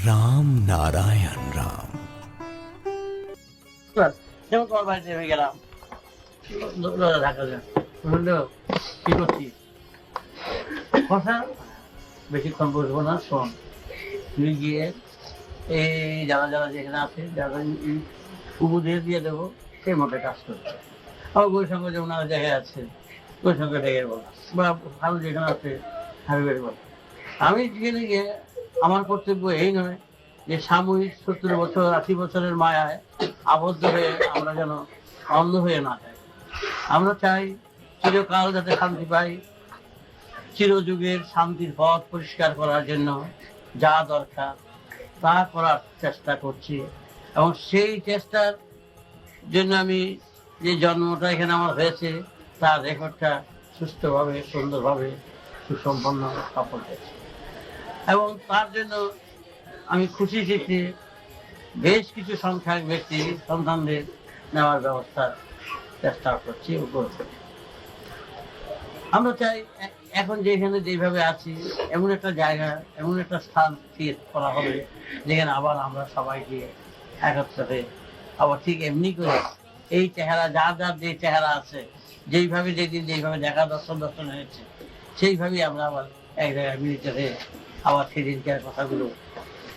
রাম নারায়ণ রাম। যেমন তোমার বাড়িতে হয়ে গেলাম ঢাকা বললো কি করছিস কথা বেশিক্ষণ বসবো না, শোন তুই গিয়ে এই যারা যারা যেখানে আছে যারা উপদেশ দিয়ে দেবো সেই মতো কাজ করবে। আমার বই সঙ্গে যেমন আর জায়গায় আছে ওই সঙ্গে ডেকে বল বা ভালো যেখানে আছে হাবিবের বল। আমি যেখানে গিয়ে আমার কর্তব্য এই নয় যে সাময়িক 70 বছর 80 বছরের মায়ায় আবদ্ধ হয়ে আমরা যেন অন্ধ হয়ে না যাই। আমরা চাই চিরকাল যাতে শান্তি পাই, চিরযুগের শান্তির পথ পরিষ্কার করার জন্য যা দরকার তা করার চেষ্টা করছি। এবং সেই চেষ্টার জন্য আমি যে জন্মটা এখানে আমার হয়েছে তার রেকর্ডটা সুস্থভাবে সুন্দরভাবে সুসম্পন্ন সফল হয়েছে। এবং তার জন্য আমি খুশি চিত্তে বেশ কিছু সংখ্যক ব্যক্তি সন্তানদের নেওয়ার ব্যবস্থা চেষ্টা করছি ও করছি। আমরা চাই এখন যেখানে যেভাবে আছি এমন একটা জায়গা এমন একটা স্থান ক্রিয়েট করা হবে যেখানে আবার আমরা সবাইকে একত্রে আবার ঠিক এমনি করে এই চেহারা যার যার যে চেহারা আছে যেইভাবে যেদিন যেইভাবে দেখা দর্শন হয়েছে সেইভাবেই আমরা আবার এক জায়গায় মিলিত হয়ে আবার সেদিনকার কথাগুলো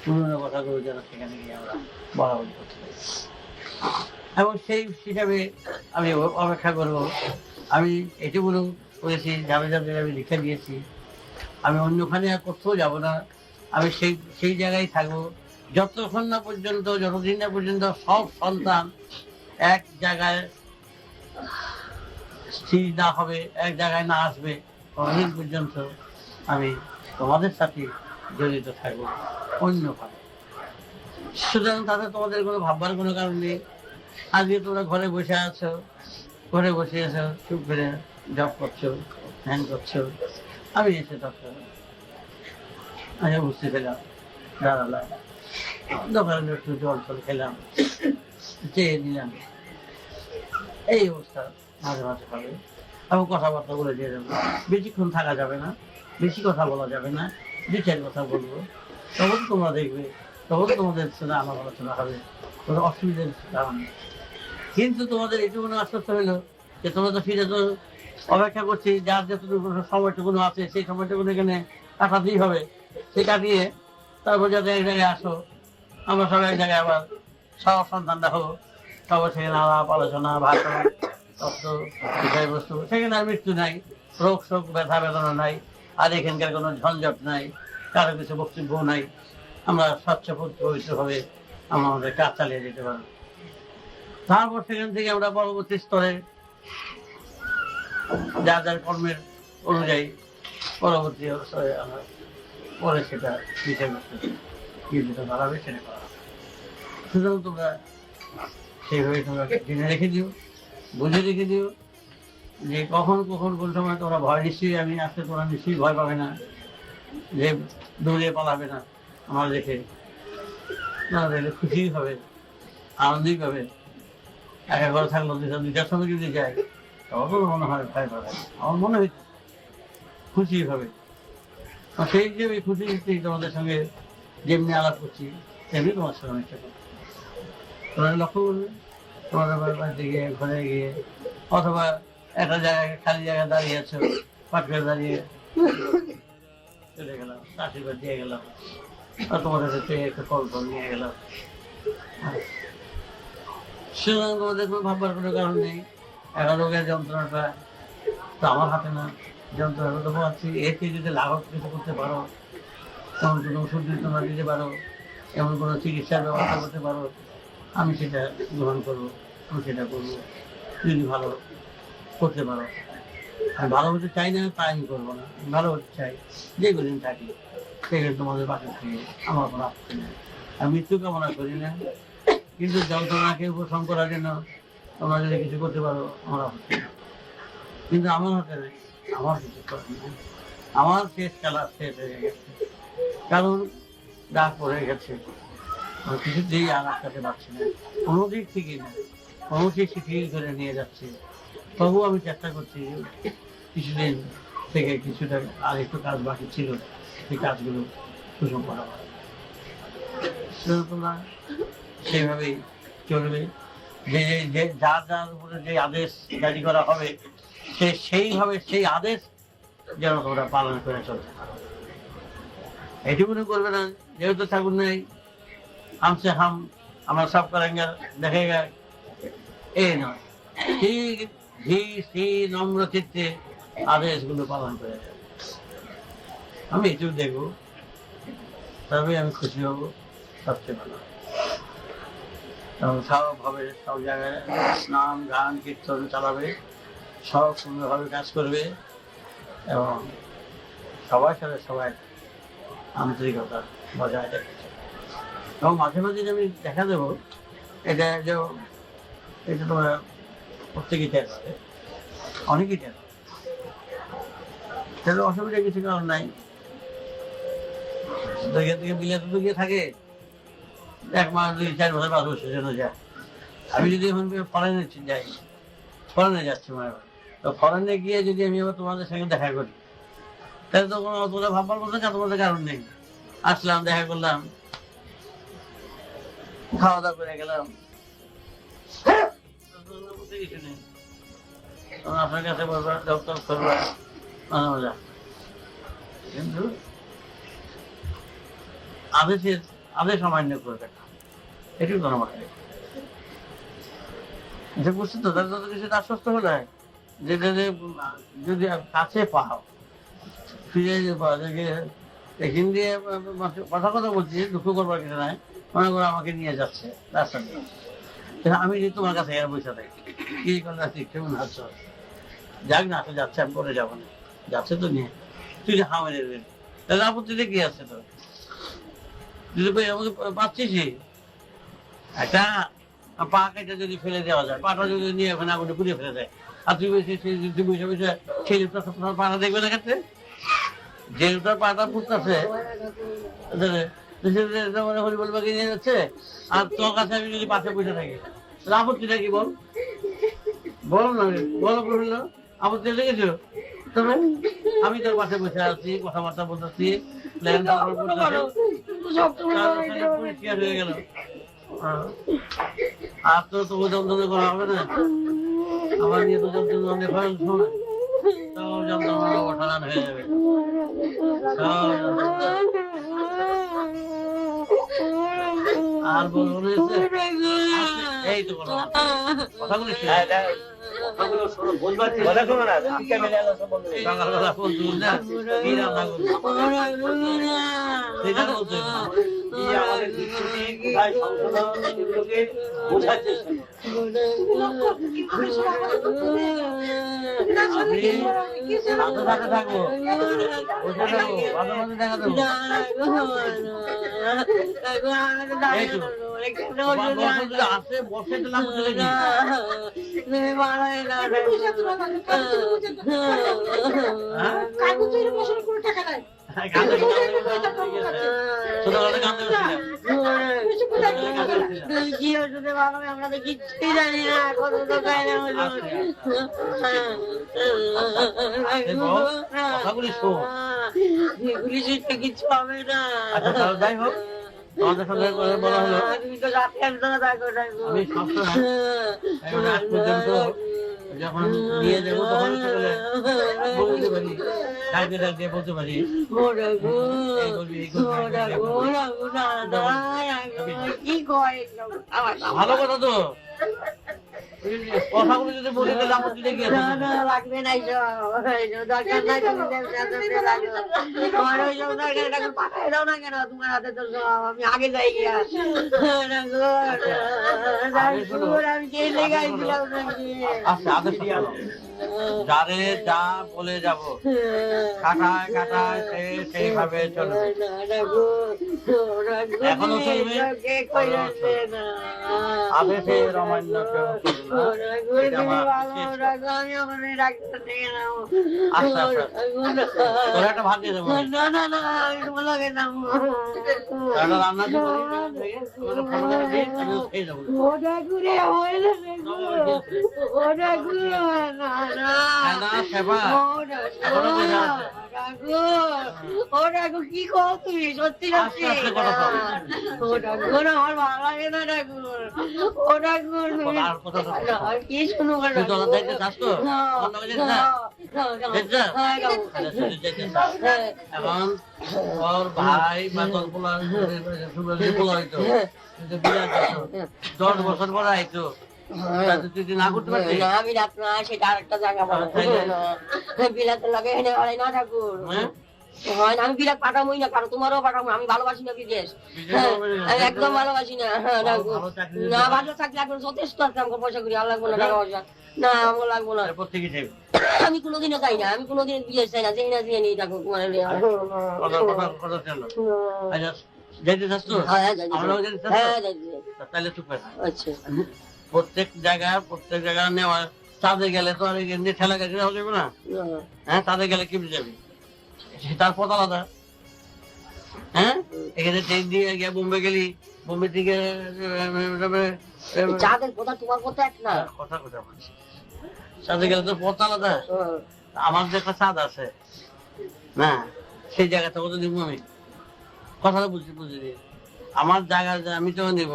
পুরোনো কথাগুলো যেন সেখানে গিয়ে আমরা বলা বলি করতে পারি। এবং সেই হিসাবে আমি অপেক্ষা করব। আমি এটুকুনো করেছি যাবে যাবে আমি লিখে দিয়েছি, আমি অন্যখানে আর কোথাও যাব না। আমি সেই জায়গায় থাকবো যতক্ষণ না পর্যন্ত যতদিন না পর্যন্ত সব সন্তান এক জায়গায় স্থির না হবে, এক জায়গায় না আসবে, ততদিন পর্যন্ত আমি তোমাদের সাথে জড়িত থাকবো অন্যভাবে। সুতরাং তাতে তোমাদের কোনো ভাববার কোনো কারণ নেই। আজকে তোমরা ঘরে বসে আছো, ঘরে বসে আছো চুপ করে জব করছো, ধ্যান করছো, আমি এসে তখন আচ্ছা বুঝতে পেলাম, দাঁড়ালাম, দোকানে একটু জল টল খেলাম, চেয়ে নিলাম, এই অবস্থা মাঝে মাঝে হবে। এবং কথাবার্তা বলে দিয়ে যাবো, বেশিক্ষণ থাকা যাবে না, বেশি কথা বলা যাবে না, 2-4 কথা বলবো, তখন তোমরা দেখবে, তখন তোমাদের সাথে আমার আলোচনা হবে, কোনো অসুবিধার কারণ নেই। কিন্তু তোমাদের এইটুকুনো আশ্বস্ত হইলো যে তোমরা তো ফিরে তো অপেক্ষা করছি, যার যতটুকু সময়টুকুনো আছে সেই সময়টুকুনো এখানে কাটাতেই হবে। সে কাটিয়ে তারপর যাতে এক জায়গায় আসো, আমরা সবাই এক জায়গায় আবার সব সন্তানরা হবো, সবার সেখানে আলাপ আলোচনা ভাষণ তত্ত্ব বিষয়বস্তু, সেখানে আর মৃত্যু নাই, রোগ শোক ব্যথা বেদনা নাই, আর এখানকার কোনো ঝঞ্ঝট নাই, কারো কিছু বক্তব্য নাই। আমরা স্বচ্ছ পবিত্রভাবে আমরা আমাদের কাজ চালিয়ে যেতে পারবো। তারপর সেখান থেকে আমরা পরবর্তী স্তরে যার যার কর্মের অনুযায়ী পরবর্তী স্তরে আমরা পরে সেটা বিষয়বস্তু কি যেটা দাঁড়াবে সেটা করা হবে। সুতরাং তোমরা সেইভাবে তোমরা জেনে রেখে দিও, বুঝে রেখে দিও যে কখন কখন কোন সময় তোমরা ভয় নিশ্চয়ই আমি আসতে তোমরা নিশ্চয়ই ভয় পাবে না, যে দৌড়ে পালাবে না আমার দেখে, না দেখলে খুশি হবে, আনন্দই পাবে। একা করে থাকলো দুইটার সঙ্গে যদি যায় তখন মনে হয় ভয় পাবে, আমার মনে হয় খুশি হবে। সেই হিসেবে খুশি নিশ্চয়ই তোমাদের সঙ্গে যেমনি আলাপ করছি তেমনি তোমার সঙ্গে অনেকটা করছি। তোমরা লক্ষ্য করবে তোমাদের বাড়িতে গিয়ে ঘরে গিয়ে অথবা একটা জায়গায় খালি জায়গায় দাঁড়িয়ে আছো, পাট করে দাঁড়িয়ে চলে গেলাম, আশীর্বাদ দিয়ে গেলাম, আর তোমাদের কাছে একটা কল ফল নিয়ে গেলাম। সুতরাং তোমাদের কোনো ভাববার কোনো কারণ নেই। এখন রোগের যন্ত্রণাটা তো আমার হাতে না, যন্ত্রণাটা তো পাচ্ছি, এতে যদি লাঘব কিছু করতে পারো, এমন কোনো ওষুধ তোমরা দিতে পারো, এমন কোনো চিকিৎসার ব্যবস্থা করতে পারো, আমি সেটা গ্রহণ করবো, আমি সেটা করবো। যদি ভালো করতে পারো, আমি ভালো হতে চাই না তাই আমি করবো না, আমি ভালো হতে চাই, যেগুলিন থাকি সেগুলো তোমাদের পাশে থেকে আমার কোনো আপত্তি নেই। আমি মৃত্যু কামনা করি না, কিন্তু যন্ত্রণাকে উপশম করার জন্য তোমরা যদি কিছু করতে পারো আমার আপত্তি নেই। কিন্তু আমার হাতে নেই, আমার কিছু করার নেই, আমার শেষ খেলা শেষ হয়ে গেছে, কারণ ডাক পড়ে গেছে, আমি কিছুতেই আর আটকাতে পারছি না, কোনো দিক থেকে না, কোনো দিক শিখিয়ে করে নিয়ে যাচ্ছে। তবুও আমি চেষ্টা করছি কিছুদিন থেকে কিছুটা আর একটু কাজ বাকি ছিল সেই কাজগুলো সুষম করা হয়। সুতরাং তোমরা সেইভাবেই চলবে। যে যে যার যার উপরে যে আদেশ জারি করা হবে সেইভাবে সেই আদেশ যেন তোমরা পালন করে চলতে পারো। এটুকুনি করবে না, যেহেতু ঠাকুর নেই হামসে হাম আমার সব করেঙ্গে দেখেগা, এই নয়, ঠিক ধীর নম্র চিত্তে আদেশগুলো পালন করে যাবে। আমি এটুকু দেখবো, তবে আমি খুশি হব, সবচেয়ে ভালো। এবং সবভাবে সব জায়গায় নাম গান কীর্তন চালাবে, সব সুন্দরভাবে কাজ করবে এবং সবার সাথে সবাই আন্তরিকতা বজায় রেখেছে। এবং মাঝে মাঝে আমি দেখা দেবো, এটা যে এটা তোমরা প্রত্যেকেই টের পাবে, অনেকেই টের পাবে, তাহলে অসুবিধা কিছু কারণ নাই। এখান থেকে বিলাতে তো গিয়ে থাকে 1 মাস 2-4 বছর 5 বছরের জন্য যায়। আমি যদি এখন ফরেনে যাই, ফরেনে যাচ্ছি মায়ের, তো ফরেনে গিয়ে যদি আমি আবার তোমাদের সঙ্গে দেখা করি, তাহলে তো কোনো তোমরা ভাববার মতো তোমাদের কারণ নেই। আসলাম, দেখা করলাম, খাওয়া দাওয়া করে গেলাম, কিছু নেই। আপনার কাছে বলবা, ডক্টর করবা, মাঝে মাঝে। কিন্তু আদেশ অমান্য করবে না, এটুকু কোনো মানে যে বুঝছি তো, তাদের তো কিছু আশ্বস্ত হলে যেটা যদি কাছে পাও, ফিরে পাওয়া যায়। হিন্দি কথা কথা বলছি, দুঃখ করবার কিছু নাই, মনে করো আমাকে নিয়ে যাচ্ছে রাস্তা দিয়ে, আমি যদি তোমার কাছে বসে থাকি, কি করলে কেমন আছো, যাক না আসলে যাচ্ছে, আমি করে যাবো না, যাচ্ছে তো নিয়ে, তুই যে হামে দেবেন, তাহলে আপত্তিতে কি আছে? তো আমাকে পাচ্ছিস একটা পা কেটে যদি ফেলে দেওয়া যায়, পাটা যদি নিয়ে ওখানে আগুনে পুড়ে ফেলে দেয়, আর তুই বসে বসে সেই পাটা দেখবে না ক্ষেত্রে, যে পাটা পুড়তেছে হরিবল বাকি নিয়ে যাচ্ছে, আর তোর কাছে আমি যদি পাশে বসে থাকি, তাহলে আপত্তিটা কি? বল বল না, বলো প্রফুল্ল, আপত্তি লেগেছো? তবে আমি তোর পাশে বসে আছি, কথাবার্তা বলতেছি, পরিষ্কার হয়ে গেল, আর তো তবু যন্ত্রণা করা হবে না, আমার নিয়ে তো যন্ত্রণা অনেক হয়, সব যন্ত্রণা অসাধারণ হয়ে যাবে। আর বলবো এই তো কথাগুলো সকালবেলা ফোন তুল না, কি রান্না করবো সেটা বলতে থাকবো, দেখা দেবো। আসে বসে দিলাম আমরা তো কিচ্ছুই জানি না, কত তো কিচ্ছু হবে না। যাই হোক, তোমাদের সঙ্গে বলা হলো, তুমি তো রাতে একজনে থাকো, আমি সবসময় পর্যন্ত যখন নিয়ে যাবো তখন বলতে পারি, ডাকতে ডাকতে বলতে পারি, ভালো কথা তো, কথাগুলো যদি বলি তাহলে আপত্তি লেগে লাগবে না, দরকার নাই, তোমার ওই সব দরকার পাঠাই দাও না কেন, তোমার হাতে তো আমি আগে যাই গিয়া, আমি কে লেগাইছিলাম নাকি। আচ্ছা, আদেশ যারে যা বলে যাব, কাটায় কাটায় সে সেইভাবে চলবে, এখনো চলবে, আদেশের অমান্য কেউ তোরা একটা ভাত দিয়ে দেবো, রান্না সেবা এখনো বোঝা আছে। ও ঠাকুর কি কও তুমি সত্যি সত্যি আস্তে আস্তে কথা বলো। ও ঠাকুর আমার ভালো লাগে না ঠাকুর ও ঠাকুর তুমি আর কথা বলো। আর কি শুনবো তুই তোলা দেখতে চাস তো? না অন্য কিছু দেখতে চাস? দেখতে চাস? তাহলে তুই দেখতে চাস। এখন ওর ভাই বা তোর পোলা সুন্দরী পোলা হইতো কিন্তু বিয়ে করতো 10 বছর পরে আইতো তাহলে তুই কি না করতে পারছিস? না বিলাত না সেটা আরেকটা জায়গা বলো বিলাতের লাগে এনে হয় না ঠাকুর হ্যাঁ? হয় না আমি বিলাত পাঠাবোই না কারণ তোমারও পাঠাবো আমি ভালোবাসি না বিদেশ আমি একদম ভালোবাসি না হ্যাঁ ঠাকুর ভালো চাকরি না ভালো চাকরি এখন যথেষ্ট আছে আমাকে পয়সা করি আর লাগবো না টাকা পয়সা না আমার লাগবো না এরপর থেকে যাবি। আমি কোনোদিনও চাই না আমি কোনোদিন বিদেশ চাই না যেই না দিয়ে নিই ঠাকুর তোমার কথা চলো। আচ্ছা, যাইতে চাস তো? হ্যাঁ যাই আমরাও যেতে চাস তো? হ্যাঁ যাই তাহলে চুপ কর। আচ্ছা প্রত্যেক জায়গায় নেওয়া চাঁদে গেলে তো আর এমনি ঠেলা গাড়ি হয়ে যাবে না। হ্যাঁ চাঁদে গেলে কি যাবি তার পথ আলাদা। হ্যাঁ এখানে ট্রেন দিয়ে গিয়ে বোম্বে গেলি বোম্বে থেকে চাঁদের কথা তোমার কথা এক না কথা কথা বলছি চাঁদে গেলে তো পথ আলাদা। আমার যে একটা চাঁদ আছে না সেই জায়গাটা কত দিব আমি কথাটা বুঝিনি আমার জায়গা আমি তো নিব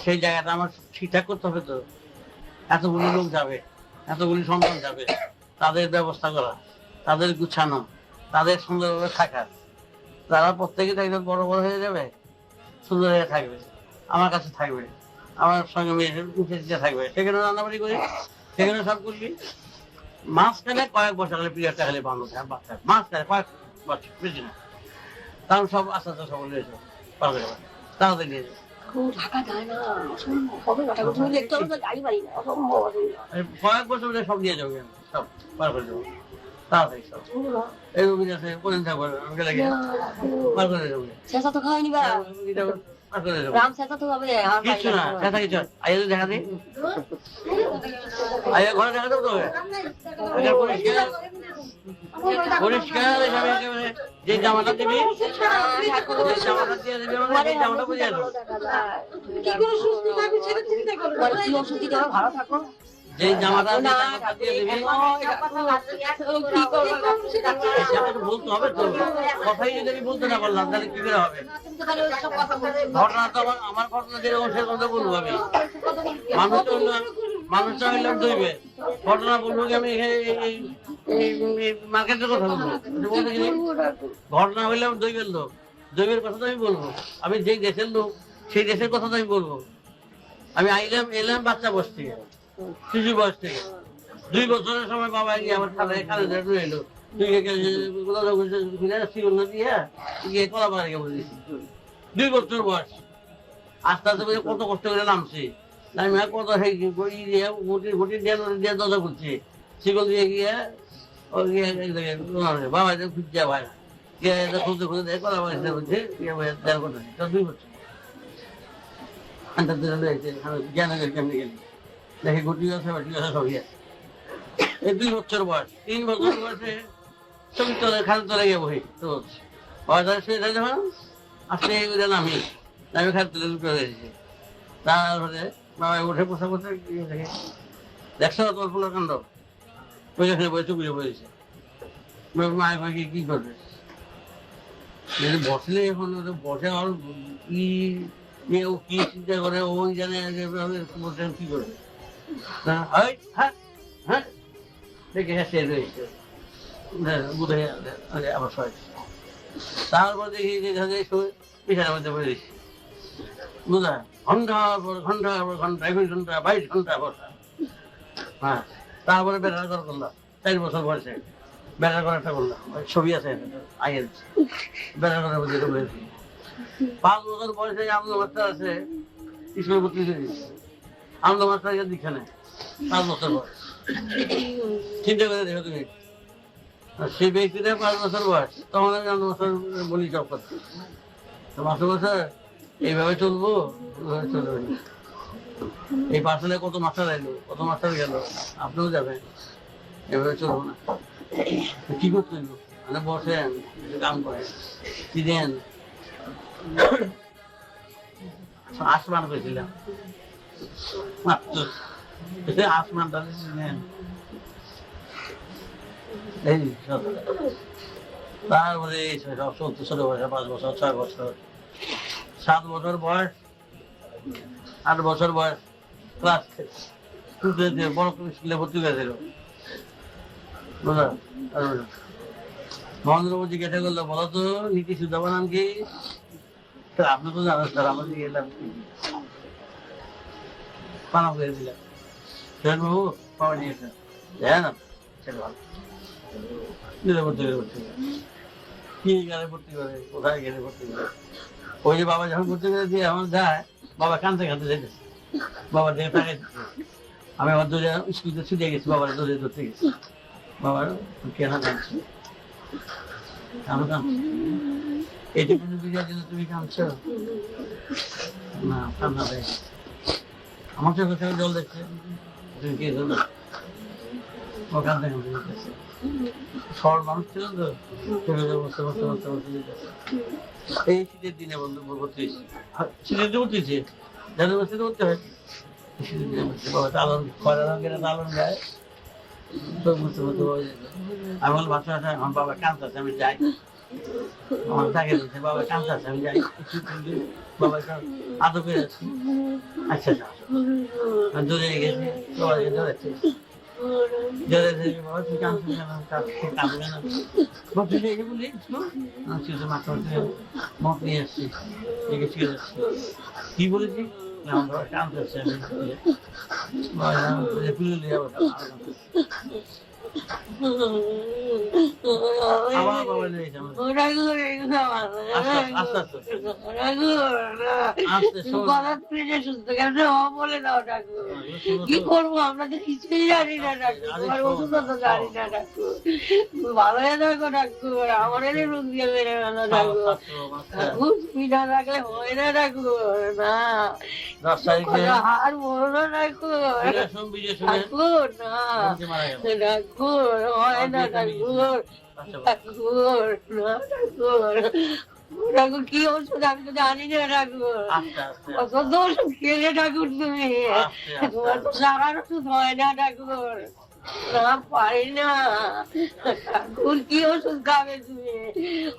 সেই জায়গাটা আমার ঠিকঠাক করতে হবে তো এতগুলি লোক যাবে এতগুলি সন্তান যাবে তাদের ব্যবস্থা করা তাদের গুছানো তাদের সুন্দরভাবে থাকা তারা প্রত্যেকে একদম বড় বড় হয়ে যাবে সুন্দর হয়ে থাকবে আমার কাছে থাকবে আমার সঙ্গে মেয়েদের উঠে দিতে থাকবে সেখানে রান্নাবাড়ি করি সেখানে সব করবি মাঝখানে কয়েক বছর হলে পিরিয়ডটা খালি বন্ধ থাকে বাচ্চা মাঝখানে কয়েক বছর বেশি না কারণ সব আস্তে আস্তে সকল রয়েছে তাড়াতাড়ি নিয়ে যাবে ঢাকা যায় না হবে না ঠাকুর তুমি দেখতে হবে গাড়ি বাড়ি না অসম্ভব কয়েক বছর ধরে সব নিয়ে যাবে সব পার করে দেবো তাড়াতাড়ি সব এই রুগী আছে কোনদিন থাকবো আমি গেলে গিয়ে পার করে দেবো শেষা তো খাওয়াই নিবা পার করে দেবো রাম শেষা তো হবে কিছু না দেখা কিছু আইয়া যদি দেখা দিই আইয়া ঘরে দেখা দেবো তো এটা পরিষ্কার পরিষ্কার একেবারে যে জামাটা দিবি যে জামাটা দিয়ে দিবি আমাকে সেই জামাটা বুঝিয়ে দেবো কি করে সুস্থ থাকবে সেটা চিন্তা করো কি ওষুধ দিতে হবে ভালো থাকো যে জামাটা দিয়ে দিবি সেটা তো বলতে হবে তো কথাই যদি আমি বলতে না পারলাম তাহলে কি করে হবে ঘটনা তো আমার ঘটনা যেরকম সে কথা বলবো আমি মানুষটা হইলাম দইবে ঘটনা বলবো কি আমি মার্কেটের কথা বলবো ঘটনা হইলাম দইবের লোক দইবের কথা তো আমি বলবো আমি যেই দেশের লোক সেই দেশের কথা তো আমি বলবো আমি এলাম বাচ্চা বয়স থেকে শিশু বয়স থেকে 2 বছরের সময় বাবা গিয়ে আমার কানে ধরে এলো দিয়ে কলা বাগানে গিয়ে বলে দিচ্ছি 2 বছর বয়স আস্তে আস্তে কত কষ্ট করে নামছি আমি কত ঘটি দিয়ে দরজা করছি শিকল দিয়ে গিয়ে বাবা খুঁজছে ভাই খুঁজতে খুঁজতে দেখে কলা বাগানে বলছে 2 বছর জ্ঞান কেমনি গেলি দেখি গুটি আছে বাটি আছে সবই আছে এই 2 বছর বয়স 3 বছর বয়সে ছবি তোলে খালি তোলে গিয়ে বহি রোজ শুয়ে থাকে যখন আসলে নামি খালি তুলে লুকে গেছি তারপরে বাবা উঠে পোষা করতে দেখে দেখছো তোর ফুলের কাণ্ড ওইখানে বসে চুপিয়ে বলেছে মায়ের ভাইকে কি করবে বসলে এখন বসে আর কি ও কি চিন্তা করে ওই জানে কি করবে হ্যাঁ দেখে হেসে রয়েছে বুধ আবার তারপর দেখি বিছানার মধ্যে বলে দিচ্ছি বুঝা ঘন্টার পর ঘন্টার পর ঘন্টা 21 ঘন্টা 22 ঘন্টা বসা হ্যাঁ তারপরে বেড়ার করা করলাম 4 বছর বয়সে বেড়ার করাটা করলাম ছবি আছে আইয়ের বেড়ার করার মধ্যে বলেছি 5 বছর বয়সে আনন্দ মাস্টার আছে স্কুলে ভর্তি করে দিচ্ছে আনন্দ মাস্টার দীক্ষা নেয় 5 বছর বয়স চিন্তা করে দেখো তুমি সেই ব্যক্তিটা 5 বছর বয়স তখন আমি আনন্দ মাস্টার বলি জব করছি তো মাস্টার বছর এইভাবে চলবো চলবে এই পার্সেলে কত মাস্টার এলো কত মাস্টার গেল আপনিও যাবেন এভাবে চলবো না কি করতে হইব মানে বসেন কাম করেন কি দেন আসমান করেছিলাম মাত্র আসমানটা নেন এই তারপরে এই সব চলতে ছোট বয়সে 5 বছর 6 বছর 7 বছর বয়স 8 বছর বয়স ক্লাস বড় স্কুলে ভর্তি হয়েছিল বুঝলা। মহেন্দ্রবাবু জিজ্ঞাসা করলো বলো তো নীতি সুদাবা নাম কি? আপনি তো জানেন স্যার, আমাদের গেলাম পানা করে দিলাম বাবু পাওয়া নিয়েছে হ্যাঁ না সেটা ভালো ভর্তি করে ভর্তি করে কি গেলে ভর্তি করে কোথায় গেলে ভর্তি করে। ওই যে বাবা যখন ভর্তি করে দিয়ে আমার যায় বাবা কানতে কানতে যেতেছে, বাবার দিকে তাকাই আমি আমার দৌড়ে স্কুলে ছুটে গেছি, বাবার দৌড়ে ধরতে গেছি। বাবার কেন কাঁদছি? আমি কাঁদছি এটি কোনো বিজয়ের জন্য তুমি কাঁদছো না? কান্না দেয় আমার চোখে চোখে জল দেখছে, তুমি কি জন্য ও কাঁদতে কাঁদতে যেতেছে। সরল মানুষ ছিল তো চোখে জল বসতে বসতে বসতে বসতে যেতেছে। এই শীতের দিনে বন্ধু ভর্তি হয়েছি, শীতের দিনে ভর্তি হয়েছে যাদের বসতে করতে হয় শীতের দিনে ভর্তি বাবা তালন খরা রঙের তালন গায়ে আমি বল বাচ্চা আমার বাবা কাঁদতেছে আমি যাই, আমার তাকে দিচ্ছে বাবা কাঁদতেছে আমি যাই, বাবা আদৌ করে যাচ্ছি। আচ্ছা আচ্ছা দূরে গেছি সবাইকে ধরেছে বাবা তুই কাঁদছিস কেন? কাঁদবে না তুই রেখে বলি মাথা মত নিয়ে আসছি রেখে ছিঁড়ে যাচ্ছি। কি বলেছি আমার বাবা কাঁদতেছে আমি তুলে নিয়ে যাবো আমার বাবা লেগেছে কি করবো আমরা তো কিছুই জানি না ডাক্তার, ওষুধ তো জানি না ডাক্তার। ভালো হয়ে থাকো ডাক্তার, আমার এনে রোগ দিয়ে মেরে গেল ডাক্তার। তুমি না রাখলে হয় না ডাক্তার, না আর বলো না ডাক্তার, ডাক্তার না ডাক্তার হয় না ডাক্তার, ডাক্তার না ডাক্তার। ঠাকুর কি ওষুধ আমি তো জানি না ঠাকুর, কত তো ওষুধ খেলে ঠাকুর তুমি, তোমার তো সারা ওষুধ হয় না ঠাকুর, না পারি না ঠাকুর। কি ওষুধ খাবে তুমি?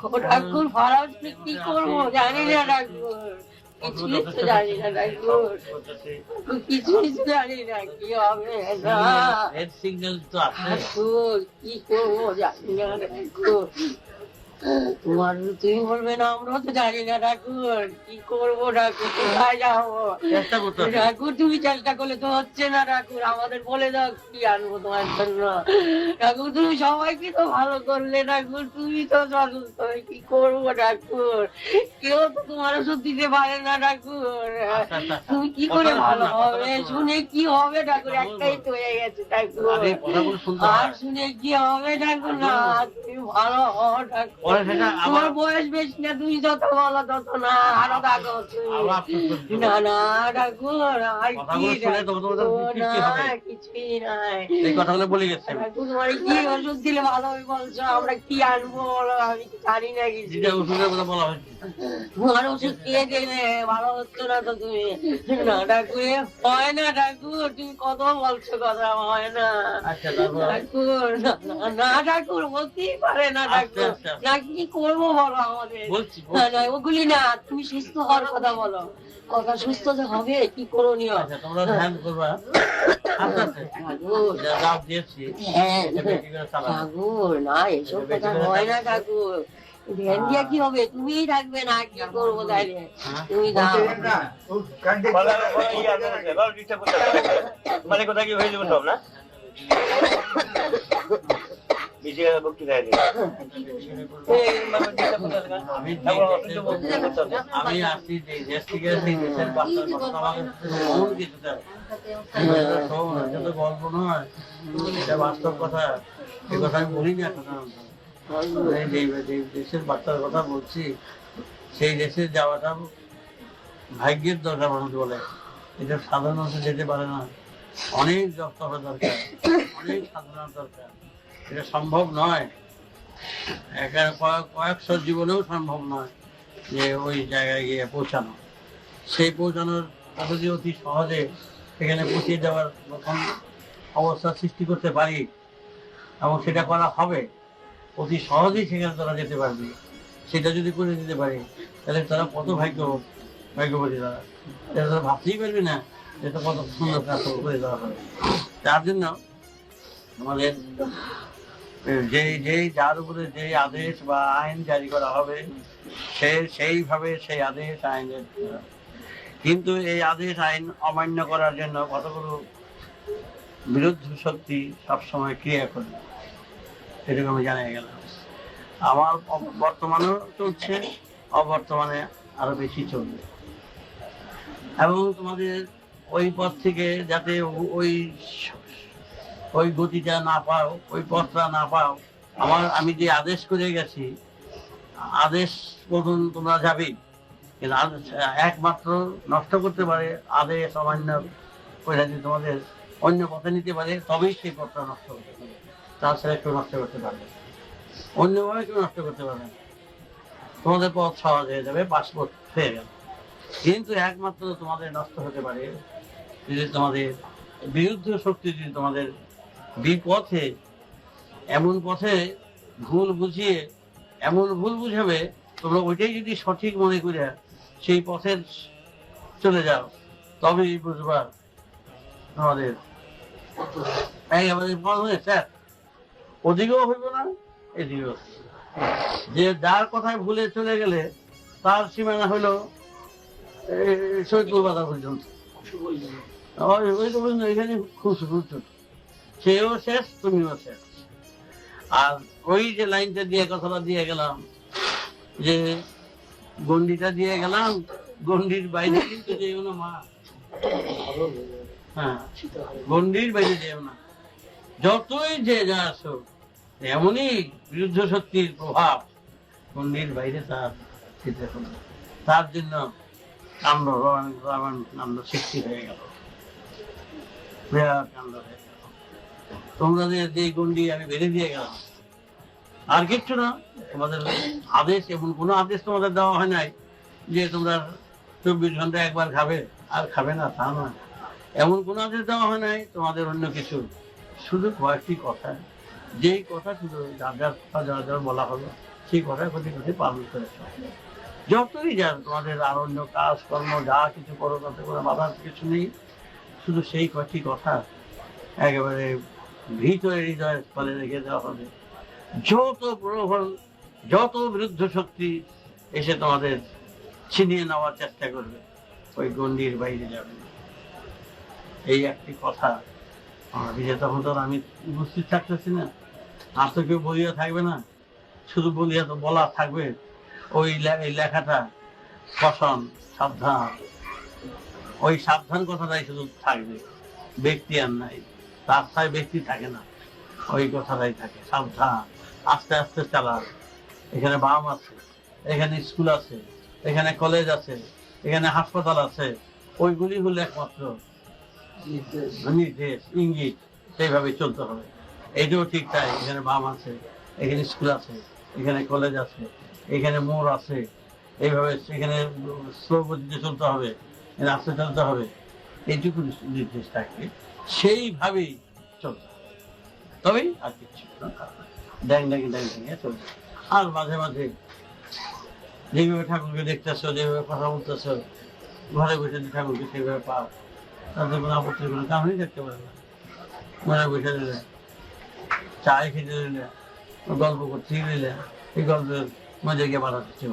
ও ঠাকুর ভাড়া ওষুধ কি করবো জানি না ঠাকুর, কিছুই তো জানি না ঠাকুর, কিছুই তো জানি না কি হবে না ঠাকুর, কি করবো জানি না ঠাকুর। তোমার তুমি বলবে না আমরা তো জানি না ঠাকুর, কি করবো ঠাকুর, কোথায় যাবো ঠাকুর? তুমি চেষ্টা করলে তো হচ্ছে না ঠাকুর, আমাদের বলে দাও কি আনবো তোমার জন্য ঠাকুর। তুমি সবাইকে তো ভালো করলে ঠাকুর, তুমি তো অসুস্থ, কি করবো ঠাকুর? কেউ তো তোমার ওষুধ দিতে পারে না ঠাকুর, তুমি কি করে ভালো হবে? শুনে কি হবে ঠাকুর? একটাই তো হয়ে গেছে ঠাকুর, আর শুনে কি হবে ঠাকুর? না তুমি ভালো হও ঠাকুর, তোমার বয়স বেশি না, তুমি যত বলো তত না আরো থাকো তুমি, না না ঠাকুর আর কি কিছুই নাই। এই কথাগুলো বলে গেছে ঠাকুর তোমার কি ওষুধ দিলে ভালো হবে বলছো, আমরা কি আনবো বলো? আমি জানি না কিছু, ওষুধের কথা বলা হয়েছে তোমার ওষুধ খেয়ে গেলে ভালো হচ্ছে না তো তুমি, না ঠাকুর হয় না ঠাকুর, তুমি কত বলছো কথা হয় না ঠাকুর, না ঠাকুর হতেই পারে না ঠাকুর, না কি করবো বলো আমাদের? ওগুলি না, তুমি সুস্থ হওয়ার কথা বলো, কথা সুস্থ যে হবে কি করণীয়? তোমরা ধ্যান করবা ঠাকুর, না এসব কথা হয় না ঠাকুর, ধ্যান দিয়া কি হবে? তুমিই থাকবে না, কি করবো তাইলে? তুমি দাও মানে কোথায় কি হয়ে যাবে সব না আমি আসছি দেশ থেকে দেশের বাচ্চার গল্প নয়, এটা বাস্তব কথা, এ কথা আমি বলি না এখন। দেশের বাচ্চার কথা বলছি, সেই দেশে যাওয়াটা ভাগ্যের দরকার মানুষ বলে, এটা সাধারণত যেতে পারে না, অনেক যত্ন দরকার, অনেক সাধনা দরকার, এটা সম্ভব নয়, কয়েকশো জীবনেও সম্ভব নয় যে ওই জায়গায় গিয়ে পৌঁছানো। সেই পৌঁছানোর পদ্ধতি অতি সহজে সেখানে পৌঁছে যাওয়ার মতন অবস্থা সৃষ্টি করতে পারি এবং সেটা করা হবে, অতি সহজেই সেখানে তারা যেতে পারবে। সেটা যদি করে দিতে পারে তাহলে তারা কত ভাগ্যবতী তারা। তারা ভাবতেই পারবে না এটা কত সুন্দর কাজ করে দেওয়া হবে। তার জন্য আমাদের যার উপরে যে আদেশ বা আইন জারি করা হবে সেইভাবে সেই আদেশ আইনের, কিন্তু এই আদেশ আইন অমান্য করার জন্য কতগুলো বিরুদ্ধ শক্তি সবসময় ক্রিয়া করবে, এটুকু আমি জানিয়ে গেলাম। আমার বর্তমানেও চলছে, অবর্তমানে আরো বেশি চলবে। এবং তোমাদের ওই পথ থেকে যাতে ওই গতিটা না পাও, ওই পথটা না পাও, আমি যে আদেশ করে গেছি, আদেশ মতন তোমরা যাবে, কিন্তু একমাত্র নষ্ট করতে পারে আদেশ অমান্য করে যদি তোমাদের অন্য পথে নিতে পারে, তবেই সেই পথটা নষ্ট করতে পারে। তাছাড়া কেউ নষ্ট করতে পারবে, অন্যভাবে কেউ নষ্ট করতে পারবে না। তোমাদের পথ সহজ হয়ে যাবে, পাসপোর্ট হয়ে গেল। কিন্তু একমাত্র তোমাদের নষ্ট হতে পারে যদি তোমাদের বিরুদ্ধ শক্তি যদি তোমাদের বিপথে এমন পথে ভুল বুঝাবে, তোমরা ওইটাই যদি সঠিক মনে করে সেই পথে চলে যাও, তবেই বুঝবা তোমাদের স্যার ওদিকেও হইব না, এদিকেও। যে যার কথায় ভুলে চলে গেলে তার সীমানা হলো শৈতুল বাজার পর্যন্ত, এখানে খুব সেও শেষ, তুমিও শেষ। আর ওই যে লাইনটা দিয়ে কথাটা দিয়ে গেলাম, যে গন্ডিটা দিয়ে গেলাম, গন্ডির বাইরে কিন্তু যেও না মা, হ্যাঁ গন্ডির বাইরে যেও না। যতই যে যা আসো, এমনই বিরুদ্ধ শক্তির প্রভাব গন্ডির বাইরে তার চিন্তা করবে। তার জন্য কাণ্ড কাণ্ড সৃষ্টি হয়ে গেল, বিরাট কাণ্ড হয়ে গেল। তোমাদের যে গন্ডি আমি বেঁধে দিয়ে গেলাম, আর কিচ্ছু না। তোমাদের আদেশ, এমন কোনো আদেশ তোমাদের দেওয়া হয় নাই যে তোমরা 24 ঘন্টা একবার খাবে আর খাবে না, তা নয়। এমন কোনো আদেশ দেওয়া হয় নাই তোমাদের অন্য কিছু, শুধু কয়েকটি কথা, যেই কথা শুধু যার বলা হলো সেই কথা প্রতি পালন করেছ। যতই যান তোমাদের আর অন্য কাজ কর্ম যা কিছু করো, তাতে করে বাধার কিছু নেই, শুধু সেই কয়েকটি কথা একেবারে ভিতরে হৃদয়ের ফলে রেখে দেওয়া হবে। যত প্রলোভন, যত বিরুদ্ধ শক্তি এসে তোমাদের ছিনিয়ে নেওয়ার চেষ্টা করবে, ওই গণ্ডির বাইরে যাবে। এই একটি কথা তখন তো আমি উপস্থিত থাকতেছি না, আর তো কেউ বলিয়া থাকবে না, শুধু বলিয়া তো বলা থাকবে ওই লেখাটা কসম, সাবধান। ওই সাবধান কথাটাই শুধু থাকবে, ব্যক্তি আর নাই, তার ছায় ব্যক্তি থাকে না, ওই কথাটাই থাকে, সাবধান, আস্তে আস্তে চালা। এখানে বাম আছে, এখানে স্কুল আছে, এখানে কলেজ আছে, এখানে হাসপাতাল আছে, ওইগুলি হলো একমাত্র নির্দেশ, ইঙ্গিত, সেইভাবে চলতে হবে। এইটাও ঠিক তাই, এখানে বাম আছে, এখানে স্কুল আছে, এখানে কলেজ আছে, এখানে মোড় আছে, এইভাবে সেখানে স্লো গতিতে চলতে হবে, রাস্তা চলতে হবে, এইটুকু নির্দেশ থাকবে, সেইভাবেই চলতে হবে। তবেই আর কিছু ড্যাং চলবে। আর মাঝে মাঝে যেভাবে ঠাকুরকে দেখতেছ, যেভাবে কথা বলতেছ, ঘরে বসে ঠাকুরকে সেভাবে পাও, তাদের কোনো আপত্তির কোনো কারণই দেখতে পারে না। ঘরে বসে দিলে, চায় খেতে দিলে, গল্প করতে দিলে, এই গল্পের মধ্যে গিয়ে বাধা দিচ্ছে,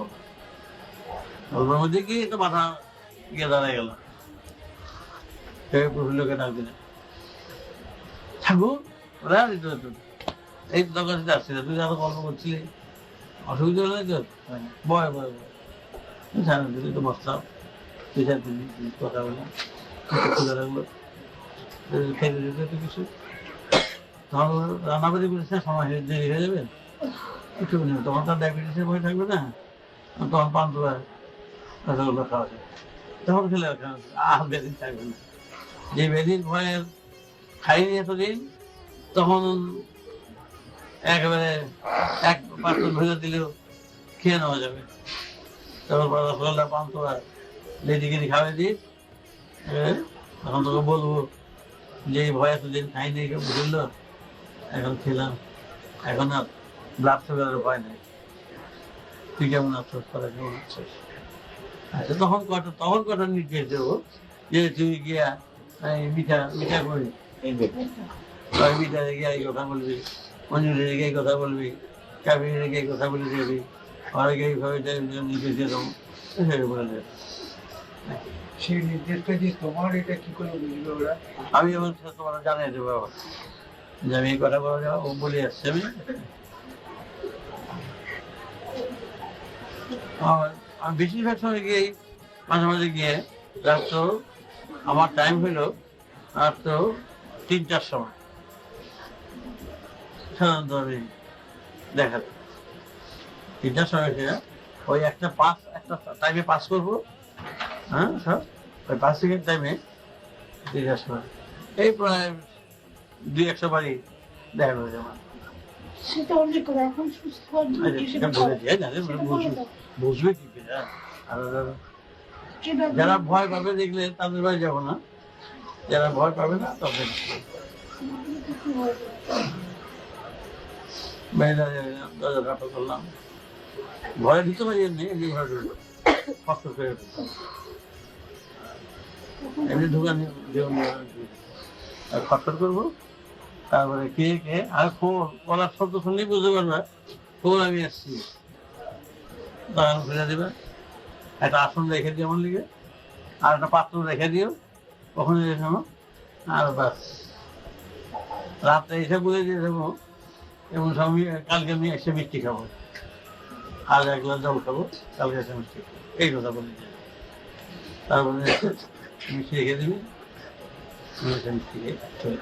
গল্পের মধ্যে গিয়ে তো বাধা গিয়ে দাঁড়ায় গেল। প্রফুল্লকে ডাক দিলে, ঠাকুর এই দরকার আসছিল, তুই আরো গল্প করছিলি, অসুবিধা হলে তো বয় তুই তো বসতাম, তুই কথা বলে খুলে রাখলো, খেতে দিতে তো কিছু, তখন রান্নাবাড়ি করেছে, সময় দেরি হয়ে যাবে, একটু তখন তার ডায়াবেটিসের ভয় থাকবে না, তখন পান্তুয়া রসগোল্লা খাওয়া যায়, তখন খেলে আর বেদিন থাকবে না। যে বেদিন ভয়ের খাইনি এতদিন, তখন একেবারে এক পাত্র ভেজে দিলেও খেয়ে নেওয়া যাবে। তখন রসগোল্লা পান্তুয়া লেডিগিরি খাওয়াই দিই, তখন তোকে বলবো যে এই ভয় এতদিন খাইনি, বুঝলো, এখন খেলাম, এখন আর ব্লাড সুগারের উপায় নেই। তুই কেমন আছিস, তোরা কেমন আছিস? আচ্ছা, তখন কটা নির্দেশ দেবো যে তুই গিয়া মিঠা করি মিঠা গিয়ে এই কথা বলবি, মঞ্জুরের গিয়ে কথা বলবি, কাবিরের গিয়ে কথা বলে দিবি, অনেকে এইভাবে নির্দেশ দিয়ে দেবো, বলে দেবে। সেই নির্দেশটা যে তোমার, এটা কি করে বুঝবে ওরা? আমি এবার তোমার জানিয়ে দেবো আবার যে আমি এই কথা বলা যাবো, ও বলে আসছে। আমি বেশিরভাগ সময় গিয়ে মাঝে মাঝে গিয়ে রাত আমার টাইম হইলো আর তো 3টার সময় সাধারণত আমি দেখা 3টার সময় ওই একটা টাইমে পাস করবো। হ্যাঁ, সব ওই 5 সেকেন্ড টাইমে 3টার সময় এই প্রায় 200-100 বারই দেখা করে যাবো। সেটা অনেক করে এখন সুস্থ হওয়ার জন্য সেটা বলেছি, বুঝবে কি করে? আর যারা ভয় পাবে দেখলে তাদের বাড়ি যাবো না, যারা ভয় পাবে না তবে দরজা করলাম। ভয়ে ঢুকতে পারি এমনি এমনি ভয় ঢুকলো কষ্ট করে এমনি ঢুকানি খটখট করবো। তারপরে কে কে আর বলার শব্দ শুনলেই বুঝতে পারবে আমি আসছি। তখন ফিরে দেবে, একটা আসন রেখে দিও আমার লিগে, আর একটা পাত্র রেখে দিও ওখানে শোনো। আর বাস রাত্রে এসে বলে দিয়ে দেবো এবং আমি কালকে আমি এসে মিষ্টি খাবো, আজ 1 গ্লাস জল খাবো, কালকে এসে মিষ্টি খাবো, এই কথা বলে দিয়ে। তারপরে মিষ্টি রেখে দিবি, এসে মিষ্টি খেয়ে চলে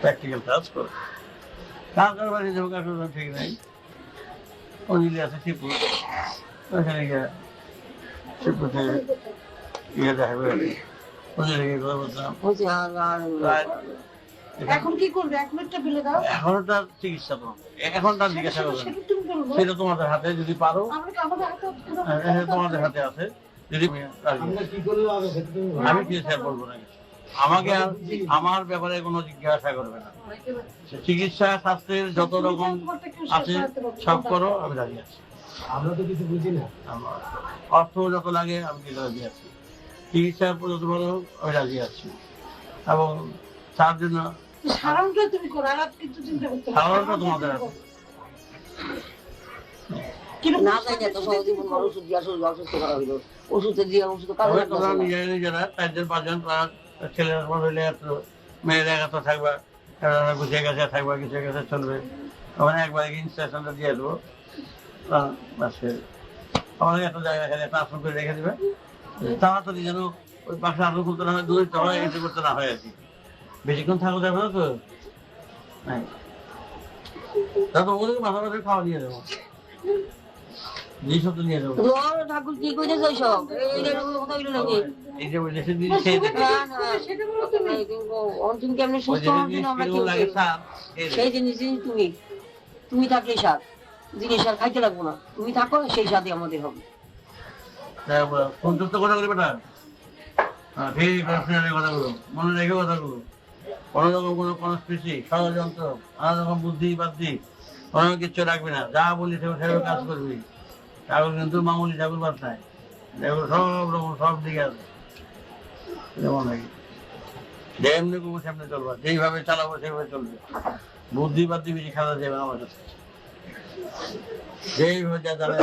প্র্যাকটিক্যাল কাজ করো। কার বাড়ি যাবো কার ঠিক নাই। অঞ্জলি আছে শিবপুর, ওইখানে গিয়ে শিবপুর থেকে ইয়ে দেখাবে, অঞ্জলি গিয়ে কথা বলতাম। এখন কি করবে? 1 মিনিটটা ফেলে দাও। এখন তার চিকিৎসা তো, এখন তার জিজ্ঞাসা করবে, সেটা তোমাদের হাতে, যদি পারো তোমাদের হাতে আছে। যদি আমি কি শেয়ার করবো না, আমাকে আর আমার ব্যাপারে কোনো জিজ্ঞাসা করবে না। চিকিৎসা স্বাস্থ্যের যত রকম আছে সব করো, আমি রাজি আছি। আমরা তো কিছু বুঝি না। অর্থ যত লাগে আমি কিন্তু রাজি আছি, চিকিৎসা যত বড় আমি রাজি আছি। এবং তার জন্য সারাংশটা তুমি করো, আর কিছু চিন্তা করতে হবে। সাধারণত তোমাদের আছে। না যাই না তো সহজে মন ওষুধ দিয়ে অসুস্থ করা হইলো, ওষুধে দিয়ে ওষুধ কাজ তবে তোমরা নিজেরা 4-5 জন ছেলেরা হইলে মেয়েরা এত থাকবা, গুছিয়ে গেছে থাকবা, গুছিয়ে গেছে চলবে। ওখানে একবার ইনস্ট্রাকশনটা দিয়ে দেবো, আমাকে একটা জায়গা এখানে একটা আসন করে রেখে দেবে, তাড়াতাড়ি যেন ওই পাশে আসন খুলতে না হয়, দূরে হয়, এন্ট্রি করতে না হয় আর কি। বেশিক্ষণ থাকা যাবে না তো, তারপর ওদেরকে মাথা মাথা খাওয়া দিয়ে দেবো, জিনিসপত্র নিয়ে দেবো। ঠাকুর কি করে যাই সব নাকি এই যে ওই দেশের জিনিস খেয়ে দেবে, তুমি কেমনি সুস্থ হওয়ার জন্য আমরা কেউ সেই জিনিস তুমি থাকলে স্বাদ জিনিস আর খাইতে লাগবো না, তুমি থাকো সেই স্বাদই আমাদের হবে। সন্তুষ্ট কথা বলি বেটা, ঠিক কথাগুলো মনে রেখে কথাগুলো, কোনো রকম কোনো কনস্পিরেসি, ষড়যন্ত্র, নানা রকম বুদ্ধি বাদ্ধি কোনো কিচ্ছু রাখবি না। যা বলি সেভাবে কাজ করবি। ঠাকুর কিন্তু মামুলি ঠাকুর বাদ নাই, এগুলো সব রকম সব দিকে আছে। যেমন নাকি যেমনি কুকুর সামনে চলবা, যেইভাবে চালাবো সেইভাবে চলবে। বুদ্ধি বাদ্ধি বেশি খেলা যাবে আমার কাছে, যেইভাবে যা জানে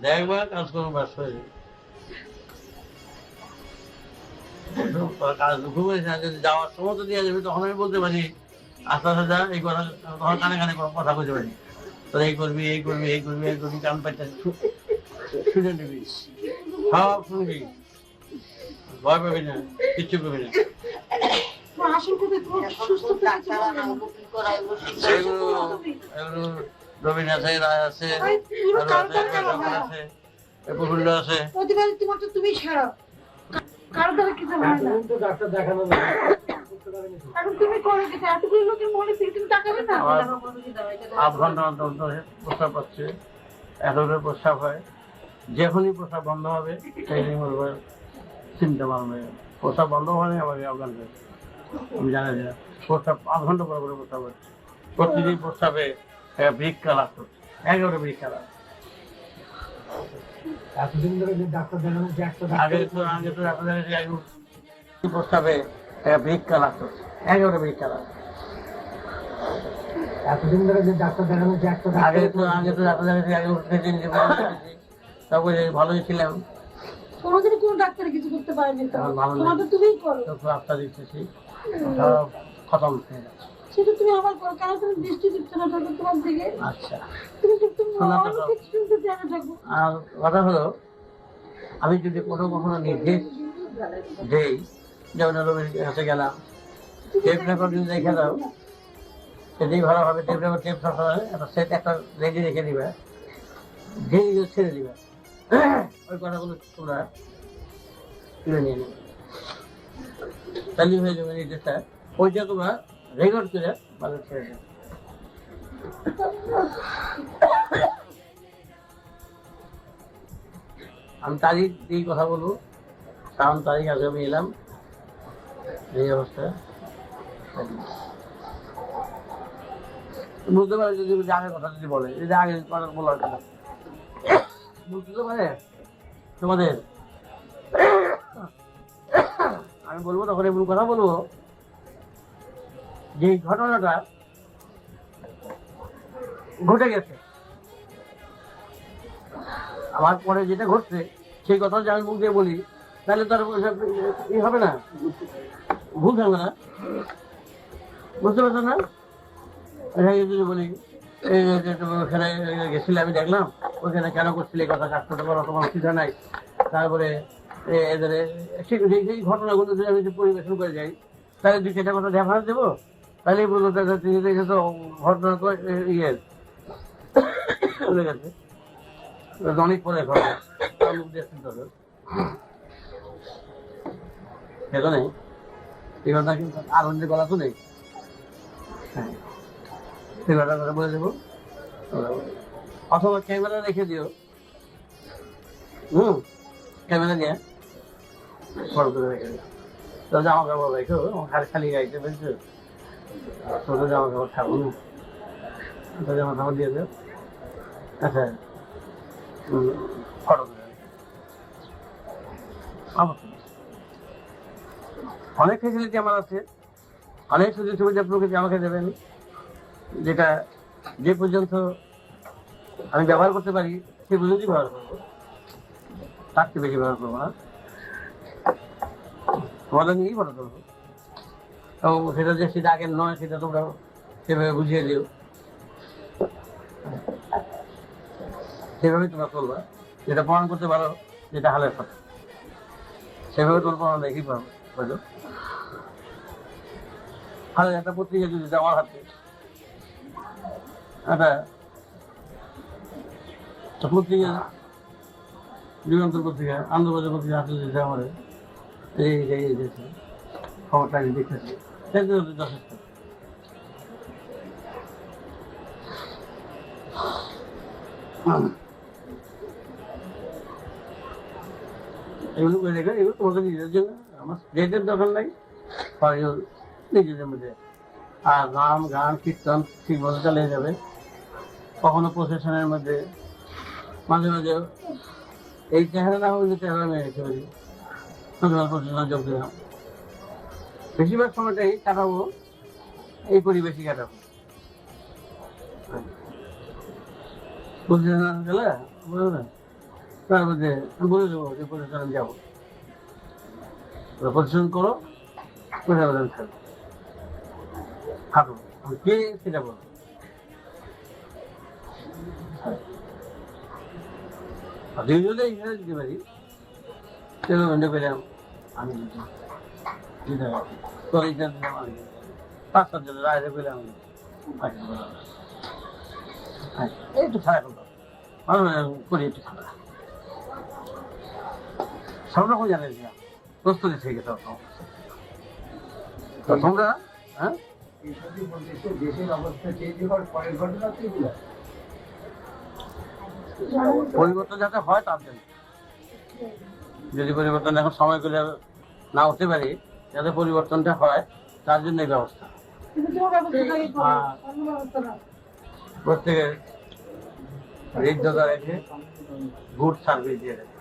দেখবা কাজ করবো, ব্যস্ত হয়ে যাবে। যদি যাওয়ার সময় তো দিয়ে যাবে, তখন আমি বলতে পারি আস্তে আস্তে যা, এই কথা তখন কানে কানে কথা বলতে পারি, তোর এই করবি এই করবি এই করবি এই করবি, কান পাইতে শুনে নিবি, সব শুনবি, ভয় পাবি না, কিচ্ছু পাবি না। রবীন আছে, রায় আছে, প্রফুল্ল আছে। তুমি ছাড়া কারো দ্বারা কিছু হয় না। ডাক্তার দেখানো এখন তুমি করো কিছু, এতগুলো লোকের মনে থেকে তুমি তাকাবে না। 8 ঘন্টা অন্তর প্রস্রাব পাচ্ছে, এতগুলো প্রস্রাব হয়, যখনই প্রস্রাব বন্ধ হবে সেই সিমটম আসবে। প্রস্রাব বন্ধ হওয়া নেই, আমাকে অজ্ঞান হয়ে আমি জানি না প্রস্তাব 5 ঘন্টা পর পরে প্রস্তাব হচ্ছে, প্রতিদিন প্রস্তাবে ব্রিক কালার করছে, 11টা ব্রিক কালার। এতদিন ধরে যে ডাক্তার দেখানো যে একটা আগে তো ডাক্তার দেখাচ্ছি, আগে প্রস্তাবে ব্রিক কালার করছে, 11টা ব্রিক কালার। এতদিন ধরে যে ডাক্তার দেখানো যে একটা আগে তো ডাক্তার দেখাচ্ছি, আগে উঠেছি, তারপরে ভালোই ছিলাম, কোনোদিনই কোনো ডাক্তার কিছু করতে পারেনি তো, আমার ভালো তোমাদের তুমিই করো। তো রাস্তা দিতেছি, সব খতম হয়ে গেছে। সেটা তুমি আবার করো, কেন তুমি দৃষ্টি দিচ্ছ না ঠাকুর তোমার দিকে? আচ্ছা, তুমি তো তুমি শোনা তো অনেক সব। কিছু শুনতে চাও না ঠাকুর। আর কথা হলো, আমি যদি কখনো নির্দেশ দেই, যেমন রবির কাছে গেলাম, টেপ রেকর্ড যদি রেখে দাও, সেটাই ভালো হবে। টেপ রেকর্ড টেপ সবসময় একটা সেট একটা রেডি রেখে দিবে, যেই ছেড়ে দিবে, ওই কথাগুলো তোমরা তুলে নিয়ে নেবে, তাহলে হয়ে যাবে নির্দেশটা। ওইটা তোমরা রেকর্ড করে ভালো ছেড়ে দেবে। আমি তারিখ দিয়ে কথা বলবো, কারণ তারিখ আগে আমি এলাম এই অবস্থা। বুঝতে পারে যদি আগের কথা যদি বলে, যদি আগে কথা বলার কথা বুঝতে তো পারে তোমাদের, আমি বলবো তখন এমন কথা বলবো যে ঘটনাটা ঘটে গেছে, আমার পরে যেটা ঘটছে সেই কথা যদি আমি মুখ দিয়ে বলি, তাহলে তার হবে না, ভুল থাকবে না, বুঝতে পারছো না? যদি বলি ওখানে গেছিলে, আমি দেখলাম ওখানে কেন করছিলে, কথা কাজ করতে পারো, তোমার অসুবিধা নাই। তারপরে এদের সেই ঘটনাগুলো যদি আমি পরিবেশন করে যাই, তাহলে 2-4টা কথা রেফারেন্স দেবো, তাহলেই বলবো তিনি দেখে তো ঘটনা তো ইয়ে চলে গেছে, অনেক পরে ঘটনা, সেটা নেই, এই কথা কিন্তু আনন্দের গলা তো নেই। হ্যাঁ, সে কথা কথা বলে দেবো, অথবা ক্যামেরা রেখে দিও, ক্যামেরা দিয়ে বড় করে রেখে দিও, তো জামা কাপড় রেখো, খালি খালি গাইতে বলছো, ছোটো জামা কাপড় থাকবো না, তো জামা কাপড় দিয়ে দেও। আচ্ছা, ফটো করে অনেক ফেসিলিটি আমার আছে, অনেক সুযোগ সুবিধা প্রকৃতি আমাকে দেবেন, যেটা যে পর্যন্ত আমি ব্যবহার করতে পারি সে পর্যন্তই ব্যবহার করবো, তার চেয়ে বেশি ব্যবহার করবো না, তোমাদের নিয়েই ফটো করবো। এবং সেটা যে সেটা আগের নয়, সেটা তোমরা সেভাবে বুঝিয়ে দিও, সেভাবেই তোমরা চলবা, যেটা প্রমাণ করতে পারো, যেটা হালের কথা, সেভাবে তোমার প্রমাণ দেখি পারো। বুঝলো, হালের একটা পত্রিকা যদি আমার হাতে একটা পত্রিকা, যুগান্তর পত্রিকা, আনন্দবাজার পত্রিকা হাতে দিতে আমার এই খবরটা আমি দেখতেছি, যথেষ্ট। এগুলো করে রেখে, এগুলো তোমাদের নিজেদের জন্য, আমার যেদের দরকার নাই, নিজেদের মধ্যে। আর গান কীর্তন ঠিক মতো চালিয়ে যাবে, কখনো প্রসেশনের মধ্যে মাঝে মাঝে এই চেহারা না হলে চেহারা আমি রেখে পারি, প্রসেশনে যোগ দিলাম, বেশিরভাগ সময়টাই কাটাবো এই পরিবেশই কাটাবো। প্রসেশন গেলে বলবো না, তার মধ্যে বলে দেবো যে প্রসেশন যাবো, প্রসেশন করো, প্রসেশন থাকবে, হাঁটো, কে সেটা বলো। দুইজনে এখানে দিতে পারি, সেগুলো মনে পেলাম আমি তোর এইটা দিলাম, আমি 5-7 জনের রায় পেলাম একটু ছাড়া করতো, করি একটু ছাড়া, সব রকম জানে দিলাম, প্রস্তুতি থেকে তোমরা। হ্যাঁ, দেশের অবস্থা চেঞ্জ হওয়ার পরের ঘটনা কি এগুলো? পরিবর্তন যাতে হয় তার জন্য, যদি পরিবর্তন এখন সময় করে না হতে পারি, যাতে পরিবর্তনটা হয় তার জন্য এই ব্যবস্থা। প্রত্যেকের হৃদ্যতা রেখে গুড সার্ভিস দিয়ে দেবে।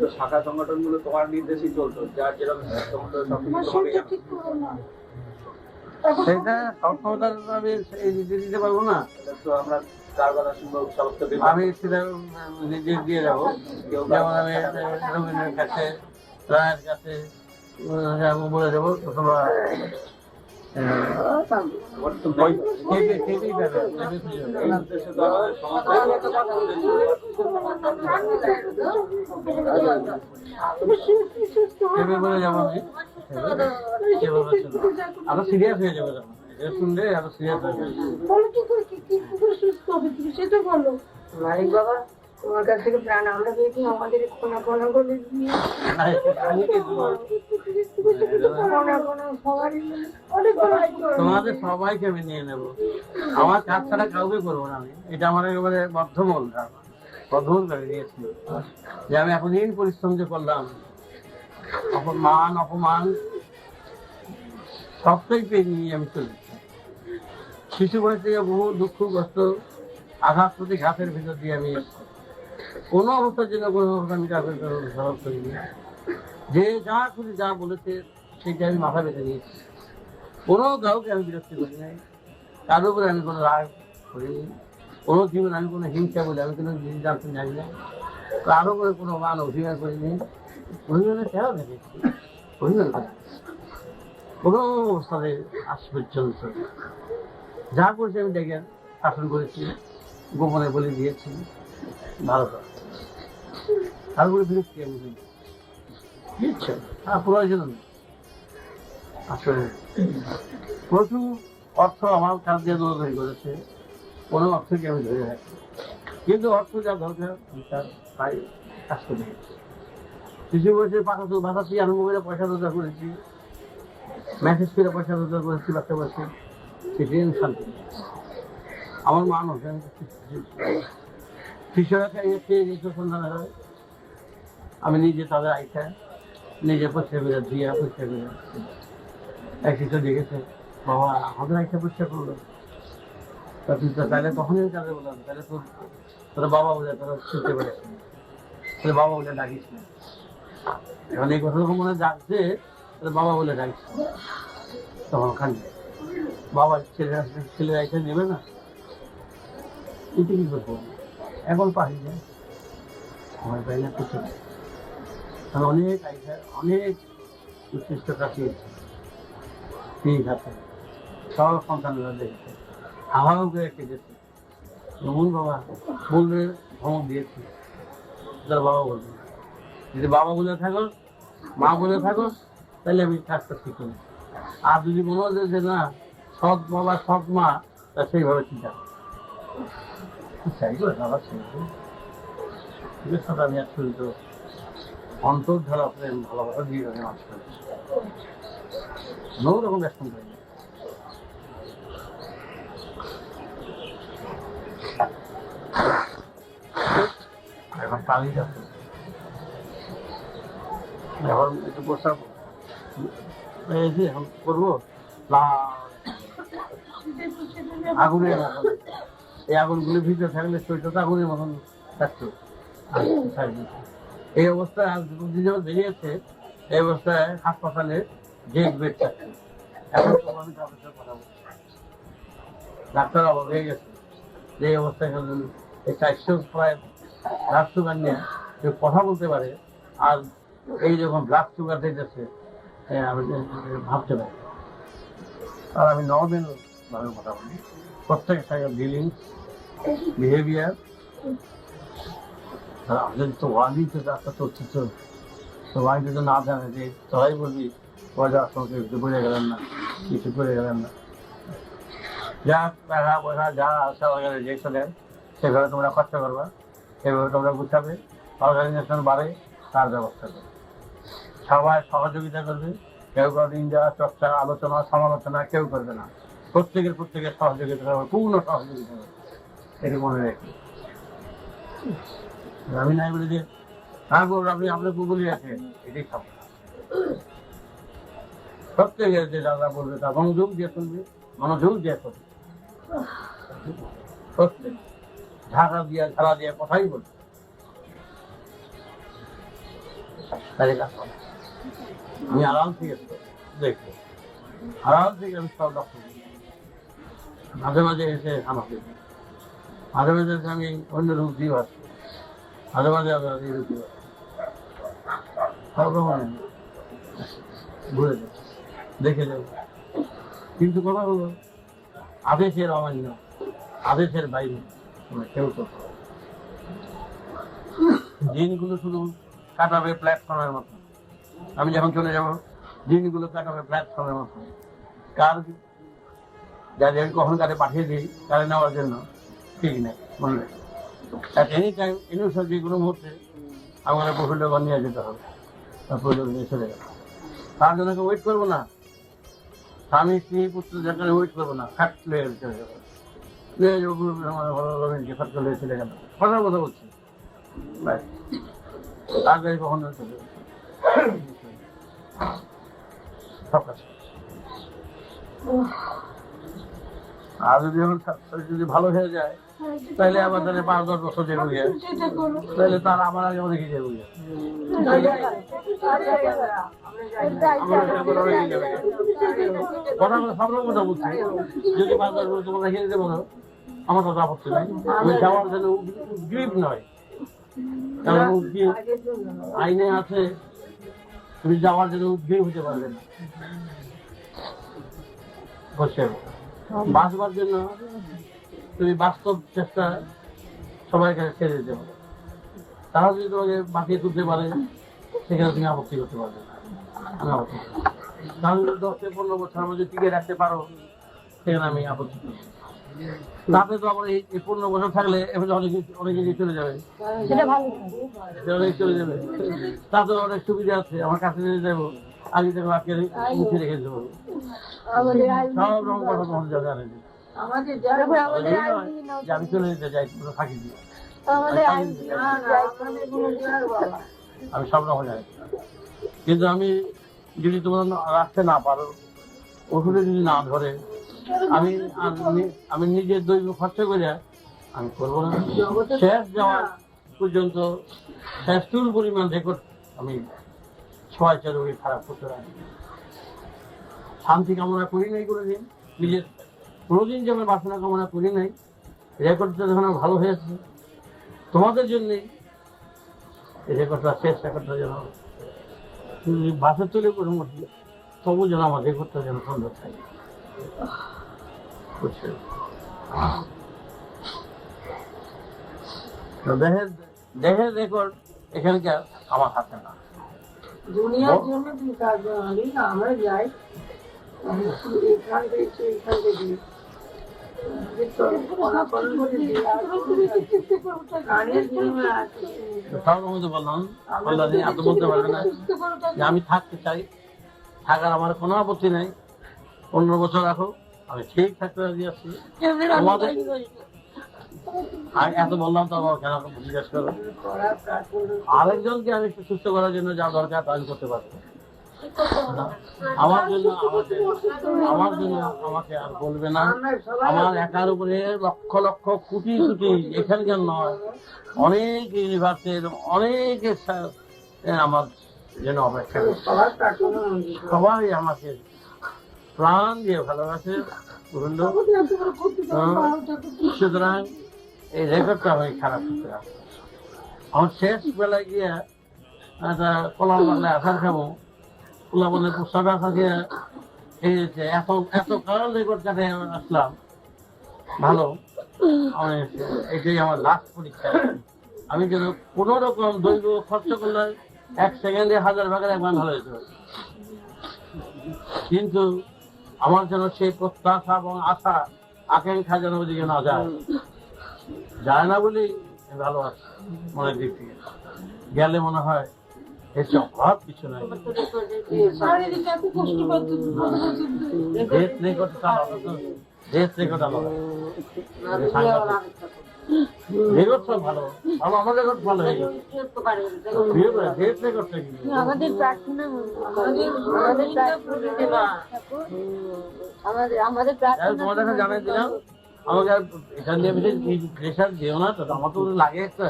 তো শাখা সংগঠনগুলো তোমার নির্দেশই চলতো, যার যেরকম সেটা সবসময় আমি এই দিতে পারবো না, তো আমরা কার কথা শুনবো সমস্ত আমি সেটা নিজে দিয়ে যাবো। যেমন আমি রবীন্দ্রের কাছে, রায়ের কাছে বলে দেবো তোমরা বলে যাবো। আমি আরো সিরিয়াস হয়ে যাবে, শুনলে আরো সিরিয়াস হয়ে যাবে। মালিক বাবা, তোমার কাছ থেকে প্রাণ আমরা পেয়েছি, আমাদের কোনা কোনা করে দিয়ে তোমাদের সবাইকে আমি নিয়ে নেবো, আমার কাজ ছাড়া কাউকে করবো না আমি। এটা আমার একেবারে বদ্ধমূল করে নিয়েছিল যে আমি এতদিন পরিশ্রম যে করলাম, অপমান সবটাই পেয়ে নিয়ে আমি চলেছি। শিশু বয়স থেকে বহু দুঃখ কষ্ট আঘাত প্রতি ঘাতের ভিতর দিয়ে আমি কোনো অবস্থার জন্য কোনো অবস্থা আমি কাউকে স্বভাব করিনি। যে যা খুশি যা বলেছে সেটা আমি মাথা বেঁধে নিয়েছি। কোনো কাউকে আমি বিরক্তি করি নাই, তার উপরে আমি কোনো রাগ করিনি। কোনো জীবন আমি কোনো হিংসা বলে আমি কোনো জিনিস জানতে জানি না, কারো করে কোনো মান অভিমান করিনি। অভিমানের খেয়াল রেখেছি, অভিমান করি কোনো অবস্থাতে আজ পর্যন্ত যা করেছি আমি দেখে শাসন করেছি, গোপনে বলে দিয়েছি, ভালো করে তার উপরে বিরক্তি আমি দিচ্ছি প্রয়োজন নেই। আসলে প্রচুর অর্থ আমার কাছ দিয়ে দৌড়াদৌড়ি করেছে, কোনো অর্থকে আমি ধরে রাখি, কিন্তু অর্থ যা দরকার তার তাই কাজ করে দিয়েছি। শিশু বয়সে বাঁচাচ্ছি, আরম্ভ করে পয়সা রোজগার করেছি, মেসেজ করে পয়সা রোজগার করেছি, বাচ্চা বয়সে সেটি আমি শান্তি দিয়েছি। আমার মানুষ শিশুরা খেয়ে যেহেতু সন্ধান হয়, আমি নিজে তাদের আইসা নিজে পরিষ্কার করে দিয়ে পরিষ্কার করে এক শিশু দেখেছে, বাবা আমাদের আইসা পরিষ্কার করলো, তা তুই তো তাহলে তখনই আমি তাদের বললাম, তাহলে তোরা বাবা বলে তোরা শুনতে পারিস না, তাহলে বাবা বলে ডাকিস না। এখন এই কথা মনে ডাকছে, তাহলে বাবা বলে ডাকিস না। তখন খালি বাবা ছেলে আইসা নেবে না, এটা কি করবো এখন পারি না, সময় পাই না কিছু। অনেক আইসা অনেক উৎকৃষ্ট কাটিয়েছে, ঠিক আছে সব সন্তানরা দেখেছে, হাওয়াও করে কেটেছে। যেমন বাবা বলবে ধমক দিয়েছি, তার বাবা বলবে যদি বাবা বলে থাকো মা বলে থাকো তাহলে আমি কাজটা শিখি। আর যদি মনে হয় যে না সৎ বাবা সৎ মা, তা সেইভাবে চিন্তা চাইবো বাবা চাইবো। সাথে আমি আসলে তো অন্তর ধারা প্রেম ভালোবাসা দিয়ে আমি মানুষ করেছি, কোনো রকম ব্যস্ত করিনি। এখন পানি যাচ্ছে, এখন একটু প্রস্তাব এখন করবো আগুনের মতন, এই আগুনগুলির ভিতরে থাকলে শরীরটা আগুনের মতন থাকতো। এই অবস্থায় যখন বেরিয়েছে, এই অবস্থায় হাসপাতালে ডেড বেড থাকছে। এখন আমি ডাক্তার কথা বলছি, ডাক্তার অবাক হয়ে গেছে যে এই অবস্থায় এই 400 প্রায় ব্লাড সুগার নিয়ে কেউ কথা বলতে পারে, আর এই যখন ব্লাড সুগার দিতেছে আমি ভাবতে পারি। আর আমি 9 দিন ভাবে কথা বলি, প্রত্যেক জায়গায় ডিলিংস বিহেভিয়ার আমাদের তো ওয়ার্ডই তো রাস্তা চলছে, তো ওয়ার্ডে তো না জানে যে সবাই বলবি ওয়ার্ডে আসলে একটু করে গেলেন না, কিছু করে গেলেন না, যা টাকা পয়সা যা আসা ওখানে যেসব দেন সেভাবে তোমরা খরচা করবা, সেভাবে তোমরা গুছাবে, অর্গানাইজেশন বাড়ে তার ব্যবস্থা করবে, সবাই সহযোগিতা করবে। কেউ কারো নিন্দা চর্চা আলোচনা সমালোচনা কেউ করবে না, প্রত্যেকের সহযোগিতা করবে, পূর্ণ সহযোগিতা করবে, এটা মনে রাখি। আমি নাই বলে যে আপনি আপনার গুগলই আছে, এটাই খাবো। প্রত্যেকের যে যারা বলবে তা মনোযোগ দিয়ে শুনবে, মনোযোগ দিয়ে করবে। প্রত্যেক ঝাঁকা দিয়ে ঝাড়া দিয়ে কথাই বলবে। আমি আরাম থেকে দেখবো, আরাম থেকে আমি সব লক্ষ্য করি। মাঝে মাঝে এসে আমাকে, মাঝে মাঝে এসে আমি অন্য রূপ দিয়ে আসছি, মাঝে মাঝে আপনার এই রূপ দিয়ে সব রকম ঘুরে যাবো, দেখে যাবো। কিন্তু কথা হলো আদেশের অমান্য, আদেশের বাইরে কেউ তো দিনগুলো শুধু কাটাবে প্ল্যাটফর্মের মতো। আমি যখন চলে যাবো দিনগুলো কাটাবে প্ল্যাটফর্মের মতো। কার যাদের আমি কখন কারে পাঠিয়ে দিই কারে নেওয়ার জন্য ঠিক নেই, মনে নেই। এনি টাইম ইনুসব যে কোনো মুহূর্তে আমার প্রফুল্লগণ নিয়ে যেতে হবে, প্রফুল্লগণ নিয়ে চলে যাবে। তার জন্য ওয়েট করবো না, স্বামী স্ত্রী পুত্র যেখানে ওয়েট করবো না, ফ্যাট লেগে চলে যাবো। আমার ভালো রবীন্দ্রকে ফ্যাট লেগে চলে গেল, কথার কথা বলছি। তার গাড়ি কখনো চলে যাবে সব কাছে। আর যদি এখন যদি ভালো হয়ে যায় তাহলে আবার তাহলে 5-10 বছর যে হয়ে তাহলে তার আমার আগে অনেক যে হয়ে কথা কথা সব রকম কথা বলছি। যদি 5-10 বছর তোমরা রেখে দিতে পারো আমার কথা আপত্তি নাই। আমি যাওয়ার জন্য উদ্গ্রীব নয়, কারণ উদ্গ্রীব আইনে আছে, তুমি যাওয়ার জন্য উদ্গ্রীব হতে পারবে না। বসে বাঁচবার জন্য তুমি বাস্তব চেষ্টা সবাইকে ছেড়ে দিতে পারো। তারা যদি তোমাকে বাঁচিয়ে তুলতে পারে সেখানে তুমি আপত্তি করতে পারবে না। তাহলে 10-15 বছর আমরা যদি টিকে রাখতে পারো সেখানে আমি আপত্তি করি। তাতে তো আবার এই 15 বছর থাকলে এবার অনেক কিছু চলে যাবে, অনেক চলে যাবে। তাতে অনেক সুবিধা আছে। আমার কাছে যদি যাবো আগে থেকে আজকে মুখে রেখে দেবো, সব রকম কথা তোমার জানে যে আমি চলে যেতে চাই, তোমরা ফাঁকি দিও। আমি সব রকম জানি, কিন্তু আমি যদি তোমরা রাখতে না পারো, ওষুধে যদি না ধরে, আমি নিজের দৈব খরচা করে আমি করবো না। শেষ যাওয়ার পর্যন্ত শেষ চুল পরিমাণ রেকর্ড আমি ছয় রোগী খারাপ করতে পারি। শান্তি কামনা করি নাই কোনোদিন, নিজের কোনোদিন যেমন বাসনা কামনা করি নাই। রেকর্ডটা যখন ভালো হয়েছে তোমাদের জন্যেই, এই রেকর্ডটা শেষ রেকর্ডটা যেন বাসের তুলে করে মধ্যে তবু যেন আমার রেকর্ডটা যেন সুন্দর থাকে। দেহের রেকর্ড এখানকার আমার হাতে না। দুনিয়ার জন্য তুই কাজ আমরা যাই এখান থেকে এখান থেকে আমি থাকতে চাই, থাকার আমার কোনো আপত্তি নাই। 15 বছর রাখো, আমি ঠিক থাকতে রাজি আছি। এত বললাম তো আমার কেন জিজ্ঞেস করো। আরেকজনকে আমি সুস্থ করার জন্য যা দরকার তা আমি করতে পারবো। আমার জন্য আমাকে আর বলবে না। আমার একার উপরে লক্ষ লক্ষ কোটি কোটি এখানকার নয়, অনেক ইউনিভার্সিটির অনেক আমার জন্য অপেক্ষা। সবাই আমাকে প্রাণ দিয়ে ভালোবাসে। সুতরাং এই রেকর্ডটা আমি খারাপ করতে পারবো। আমার শেষ বেলায় গিয়ে একটা কলার বাংলায় আসার খাবো, পোলা বলে প্রস্তাব থাকে এত কারণ রেকর্ড কাটে আসলাম ভালো। এটাই আমার লাস্ট পরীক্ষা। আমি যেন কোন রকম দৈব খরচ করলে 1 সেকেন্ডে 1000 ভাগের 1 ভাগ ভালো হয়েছে, কিন্তু আমার যেন সেই প্রত্যাশা এবং আশা আকাঙ্ক্ষা যেন ওদিকে না যায় না বলেই ভালো আছে মনের দিক থেকে। গেলে মনে হয় এর অভাব কিছু নাই। দেশ রেকর্ড আলাদা, দেশ রেকর্ড আলাদা। রেকর্ড সব ভালো ভালো, আমাদের রেকর্ড ভালো হয়ে গেছে। রেকর্ডটা কি? আমাদের প্রার্থনা আমাদের প্রার্থনা তোমাদের কাছে জানাই দিলাম, আমাকে আর এখান দিয়ে বেশি প্রেশার দিও না, তো আমার তো লাগে একটা,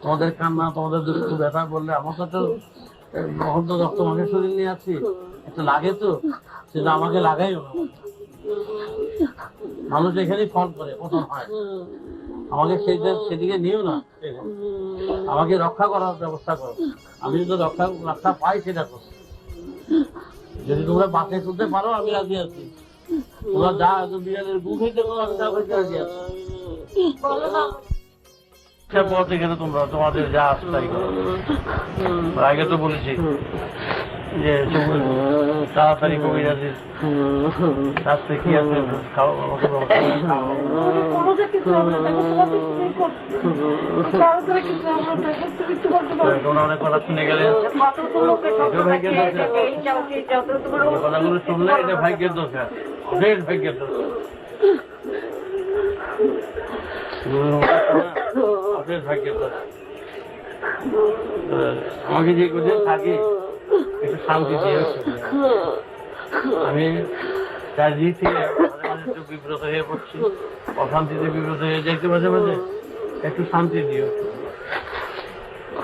তোমাদের কান্না তোমাদের দুঃখ ব্যথা বললে আমার তো এখন তো রক্ত মাখের শরীর নিয়ে আছি, একটু লাগে তো, সেটা আমাকে লাগাই না। মানুষ এখানেই ফল করে, প্রথম হয়, আমাকে সেদিকে নিও না, আমাকে রক্ষা করার ব্যবস্থা করো, আমি যদি রক্ষা পাই সেটা করো। যদি তোমরা বাঁচে তুলতে পারো আমি রাজি আছি, তোমরা যা বিড়ালের গু খেতে পারো আমি তা খেতে রাজি আছি। পথ এখানে তোমরা তোমাদের যা তাই করো। আগে তো বলেছি যে তাড়াতাড়ি কবিরাজির রাস্তায় কি আছে খাওয়া অনেক কথা শুনে গেলে কথাগুলো শুনলে এটা ভাগ্যের দোষ, বেশ ভাগ্যের দোষ। আমাকে যে কোথায় থাকি একটু শান্তি দিয়ে, আমি চারদিক থেকে একটু বিব্রত হয়ে পড়ছি, অশান্তিতে বিব্রত হয়ে যাইতে মাঝে মাঝে, একটু শান্তি দিও,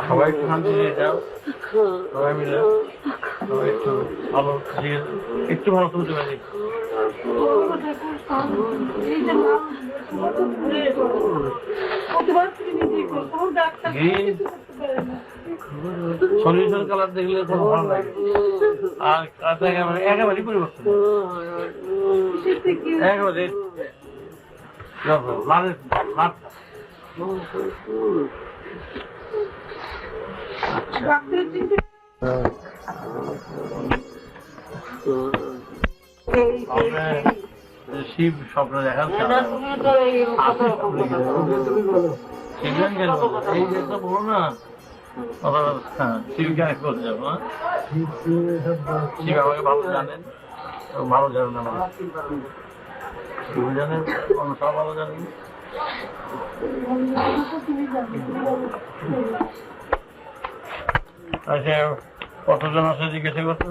সবাই একটু শান্তি দিয়ে যাও, সবাই মিলে সবাই একটু ভালো, একটু ভালো তুলতে পারি। সলিউশন কালার দেখলে খুব ভালো লাগে, আর একেবারেই পরিবর্তন, একেবারে শিব স্বপ্ন দেখার এই যে তো বলো না, শিব গানে করে যাবো, শিব আমাকে ভালো জানেন, ভালো জানেন, আমার শিব জানেন, সব ভালো জানেন। আচ্ছা, কতজন আছে জিজ্ঞাসা করতে?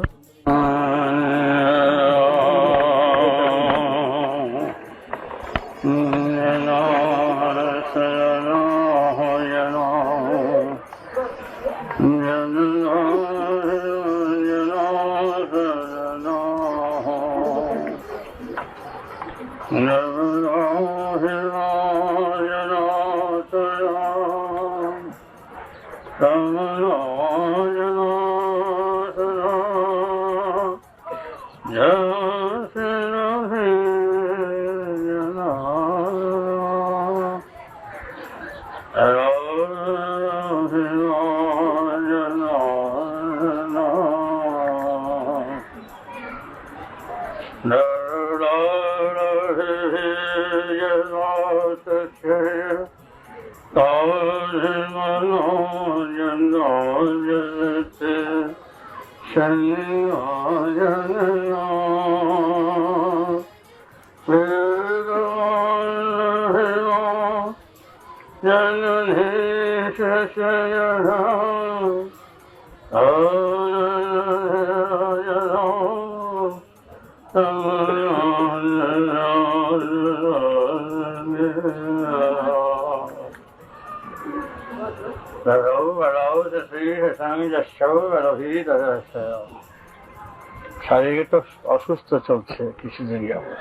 শারীরিক তো অসুস্থ চলছে কিছুদিন যাবত,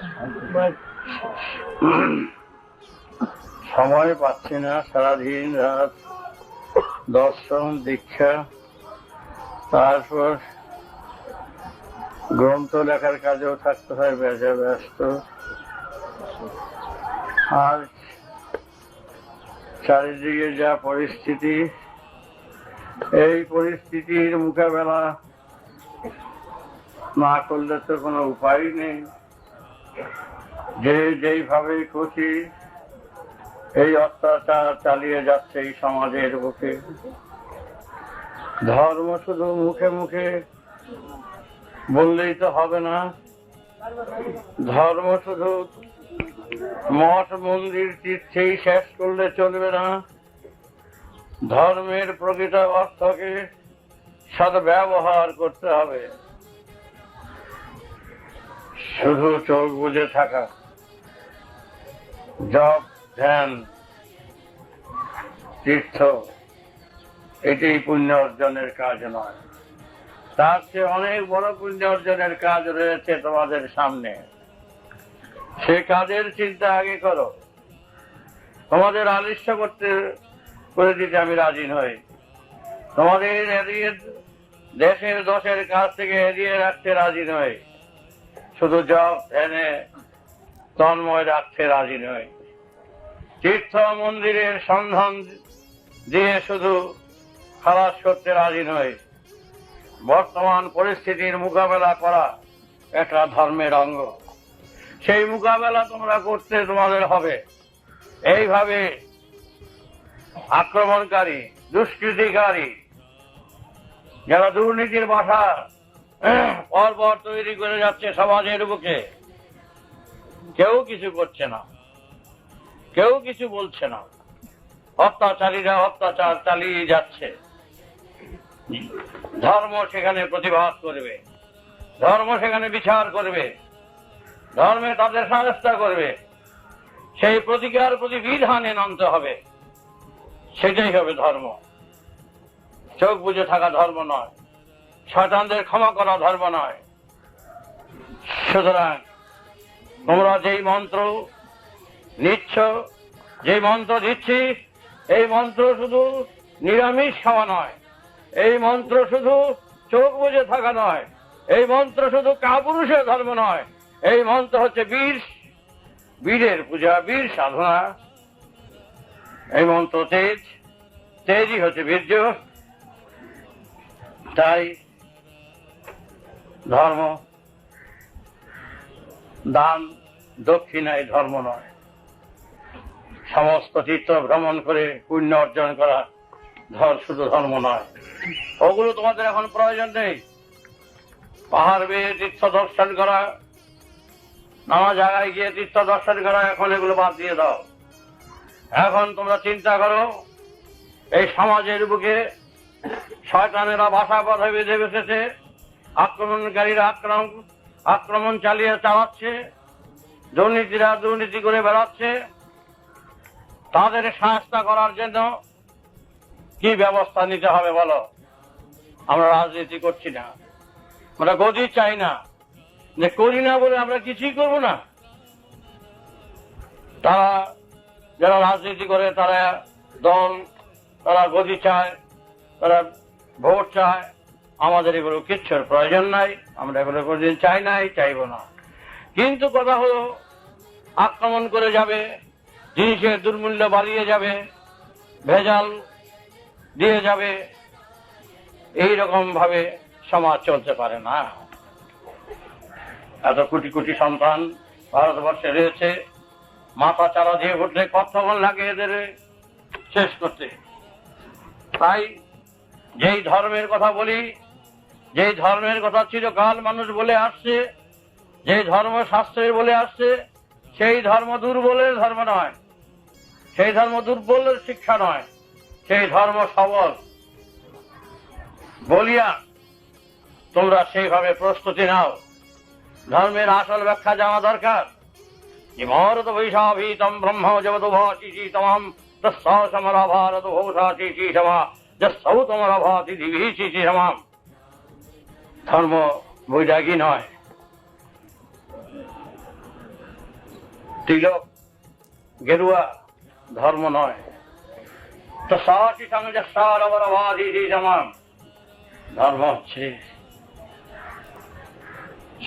সময় পাচ্ছি না, সারাদিন রাত দর্শন দীক্ষা, তারপর গ্রন্থ লেখার কাজেও থাকতে হয় ব্যস্ত, আর চারিদিকে যা পরিস্থিতি, এই পরিস্থিতির মোকাবেলা না করলে তো কোনো উপায় নেই। যেইভাবে খুশি এই অত্যাচার চালিয়ে যাচ্ছে এই সমাজের বুকে, ধর্ম শুধু মুখে মুখে বললেই তো হবে না, ধর্ম শুধু মঠ মন্দির তীর্থেই শেষ করলে চলবে না, ধর্মের প্রকৃত অর্থকে সদ্ব্যবহার করতে হবে। শুধু চোখ বুজে থাকা, জপ, ধ্যান, তীর্থ, এটি পুণ্য অর্জনের কাজ নয়। তার চেয়ে অনেক বড় পুণ্য অর্জনের কাজ রয়েছে তোমাদের সামনে। সে কাজের চিন্তা আগে করো। তোমাদের আলিস্য করে দিতে আমি রাজি নই। তোমাদের এড়িয়ে দেশের দোষের কাছ থেকে এড়িয়ে রাখতে রাজি নই। শুধু জপ ধ্যানে তন্ময় রাখতে রাজি নই। তীর্থ মন্দিরের সন্ধান দিয়ে শুধু খালাস করতে রাজি নই। বর্তমান পরিস্থিতির মোকাবেলা করা একটা ধর্মের অঙ্গ। সেই মোকাবেলা তোমরা করতে তোমাদের হবে। এইভাবে আক্রমণকারী, দুষ্কৃতিকারী, যারা দুর্নীতির বাসা পরপর তৈরি করে যাচ্ছে সমাজের বুকে, কেউ কিছু করছে না, কেউ কিছু বলছে না। অত্যাচারীরা অত্যাচার চালিয়ে যাচ্ছে। ধর্ম সেখানে প্রতিবাদ করবে, ধর্ম সেখানে বিচার করবে, ধর্মে তাদের শাস্তি করবে। সেই প্রতিকার প্রতিবিধানে নামতে হবে। সেটাই হবে ধর্ম। চোখ বুজে থাকা ধর্ম নয়, শয়তানদের ক্ষমা করা ধর্ম নয়। সুতরাং তোমরা যেই মন্ত্র নিচ্ছ, যে মন্ত্র দিচ্ছি, এই মন্ত্র শুধু নিরামিষ খাওয়া নয়, এই মন্ত্র শুধু চোখ বুজে থাকা নয়, এই মন্ত্র শুধু কাপুরুষের ধর্ম নয়, এই মন্ত্র হচ্ছে বীরের পূজা, বীর সাধনা। এই মন্ত্র তেজই হচ্ছে বীর্য। তাই ধর্ম দান দক্ষিণায় ধর্ম নয়। সমস্ত তীর্থ ভ্রমণ করে পুণ্য অর্জন করা শুধু ধর্ম নয়। ওগুলো তোমাদের এখন প্রয়োজন নেই। পাহাড় বেয়ে তীর্থ দর্শন করা, নানা জায়গায় গিয়ে তীর্থ দর্শন করা, এখন এগুলো বাদ দিয়ে দাও। এখন তোমরা চিন্তা করো, এই সমাজের বুকে শয়তানেরা বাসা বাঁধা বেঁধে বসেছে, আক্রমণকারীরা আক্রমণ চালাচ্ছে, দুর্নীতিরা দুর্নীতি করে বেড়াচ্ছে। তাদের সহায়তা করার জন্য কি ব্যবস্থা নিতে হবে বলো? আমরা রাজনীতি করছি না, আমরা গদি চাই না, যে করি না বলে আমরা কিছুই করব না। তারা যারা রাজনীতি করে, তারা দল, তারা গদি চায়, তারা ভোট চায়। আমাদের এগুলো কিচ্ছুর প্রয়োজন নাই, আমরা এগুলো কোনদিন চাই নাই, চাইব না। কিন্তু কথা হলো, আক্রমণ করে যাবে, জিনিসের দুর্মূল্য বাড়িয়ে যাবে, ভেজাল দিয়ে যাবে, এইরকম ভাবে সমাজ চলতে পারে না। এত কোটি কোটি সন্তান ভারতবর্ষে রয়েছে, মাথা চারা দিয়ে উঠলে কতক্ষণ লাগে এদের শেষ করতে। তাই যেই ধর্মের কথা বলি, যেই ধর্মের কথা চিরকাল মানুষ বলে আসছে, যেই ধর্ম শাস্ত্রের বলে আসছে, সেই ধর্ম দুর্বলের ধর্ম নয়, সেই ধর্ম দুর্বলের শিক্ষা নয়, সেই ধর্ম সবল বলিয়া তোমরা সেইভাবে প্রস্তুতি নাও। ধর্মের আসল ব্যাখ্যা জানা দরকার। মরত বৈশাভীতম ব্রহ্ম জগদুভাষিষি তমাম তস্সমরা ভারত ঘোষাশিষি সমা যৌ তোমারা ভাতি দিভিষিষি সমাম। ধর্ম বৈরাগী নয়, তিলক গেরুয়া ধর্ম নয়। তো সাহসী সংযসারভাদিষি সমাম। ধর্ম হচ্ছে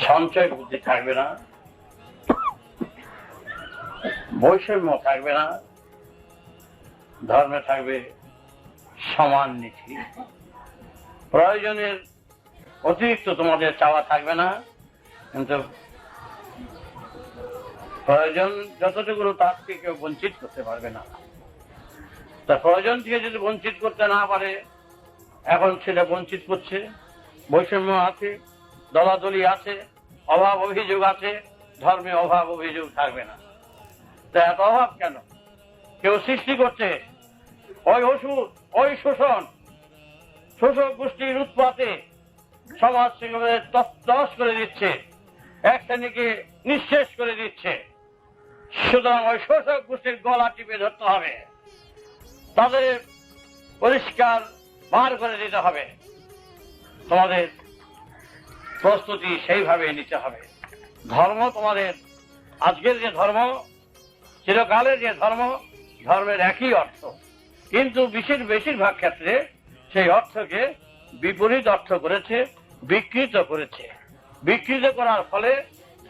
সঞ্চয় বুদ্ধি থাকবে না, বৈষম্য থাকবে না, ধর্মে থাকবে সমান নীতি। প্রয়োজনের অতিরিক্ত তোমাদের চাওয়া থাকবে না, কিন্তু প্রয়োজন যতটুকু তার থেকে কেউ বঞ্চিত করতে পারবে না। তা প্রয়োজন থেকে যদি বঞ্চিত করতে না পারে, এখন সেটা বঞ্চিত করছে। বৈষম্য আছে, দলাদলি আছে, অভাব অভিযোগ আছে। ধর্মে অভাব অভিযোগ থাকবে না। তা এত অভাব কেন? কেউ সৃষ্টি করছে ওই ওষুধ, ওই শোষণ, শোষক গোষ্ঠীর উৎপাতে সমাজ থেকে তছনছ করে দিচ্ছে, এক শ্রেণীকে নিঃশেষ করে দিচ্ছে। সুতরাং ওই শোষক গোষ্ঠীর গলা টিপে ধরতে হবে, তাদের পরিষ্কার বার করে দিতে হবে। তোমাদের প্রস্তুতি সেইভাবে নিতে হবে। ধর্ম তোমাদের আজকের যে ধর্ম, চিরকালের যে ধর্ম, ধর্মের একই অর্থ, কিন্তু বেশিরভাগ ক্ষেত্রে সেই অর্থকে বিপরীত অর্থ করেছে, বিকৃত করেছে। বিকৃত করার ফলে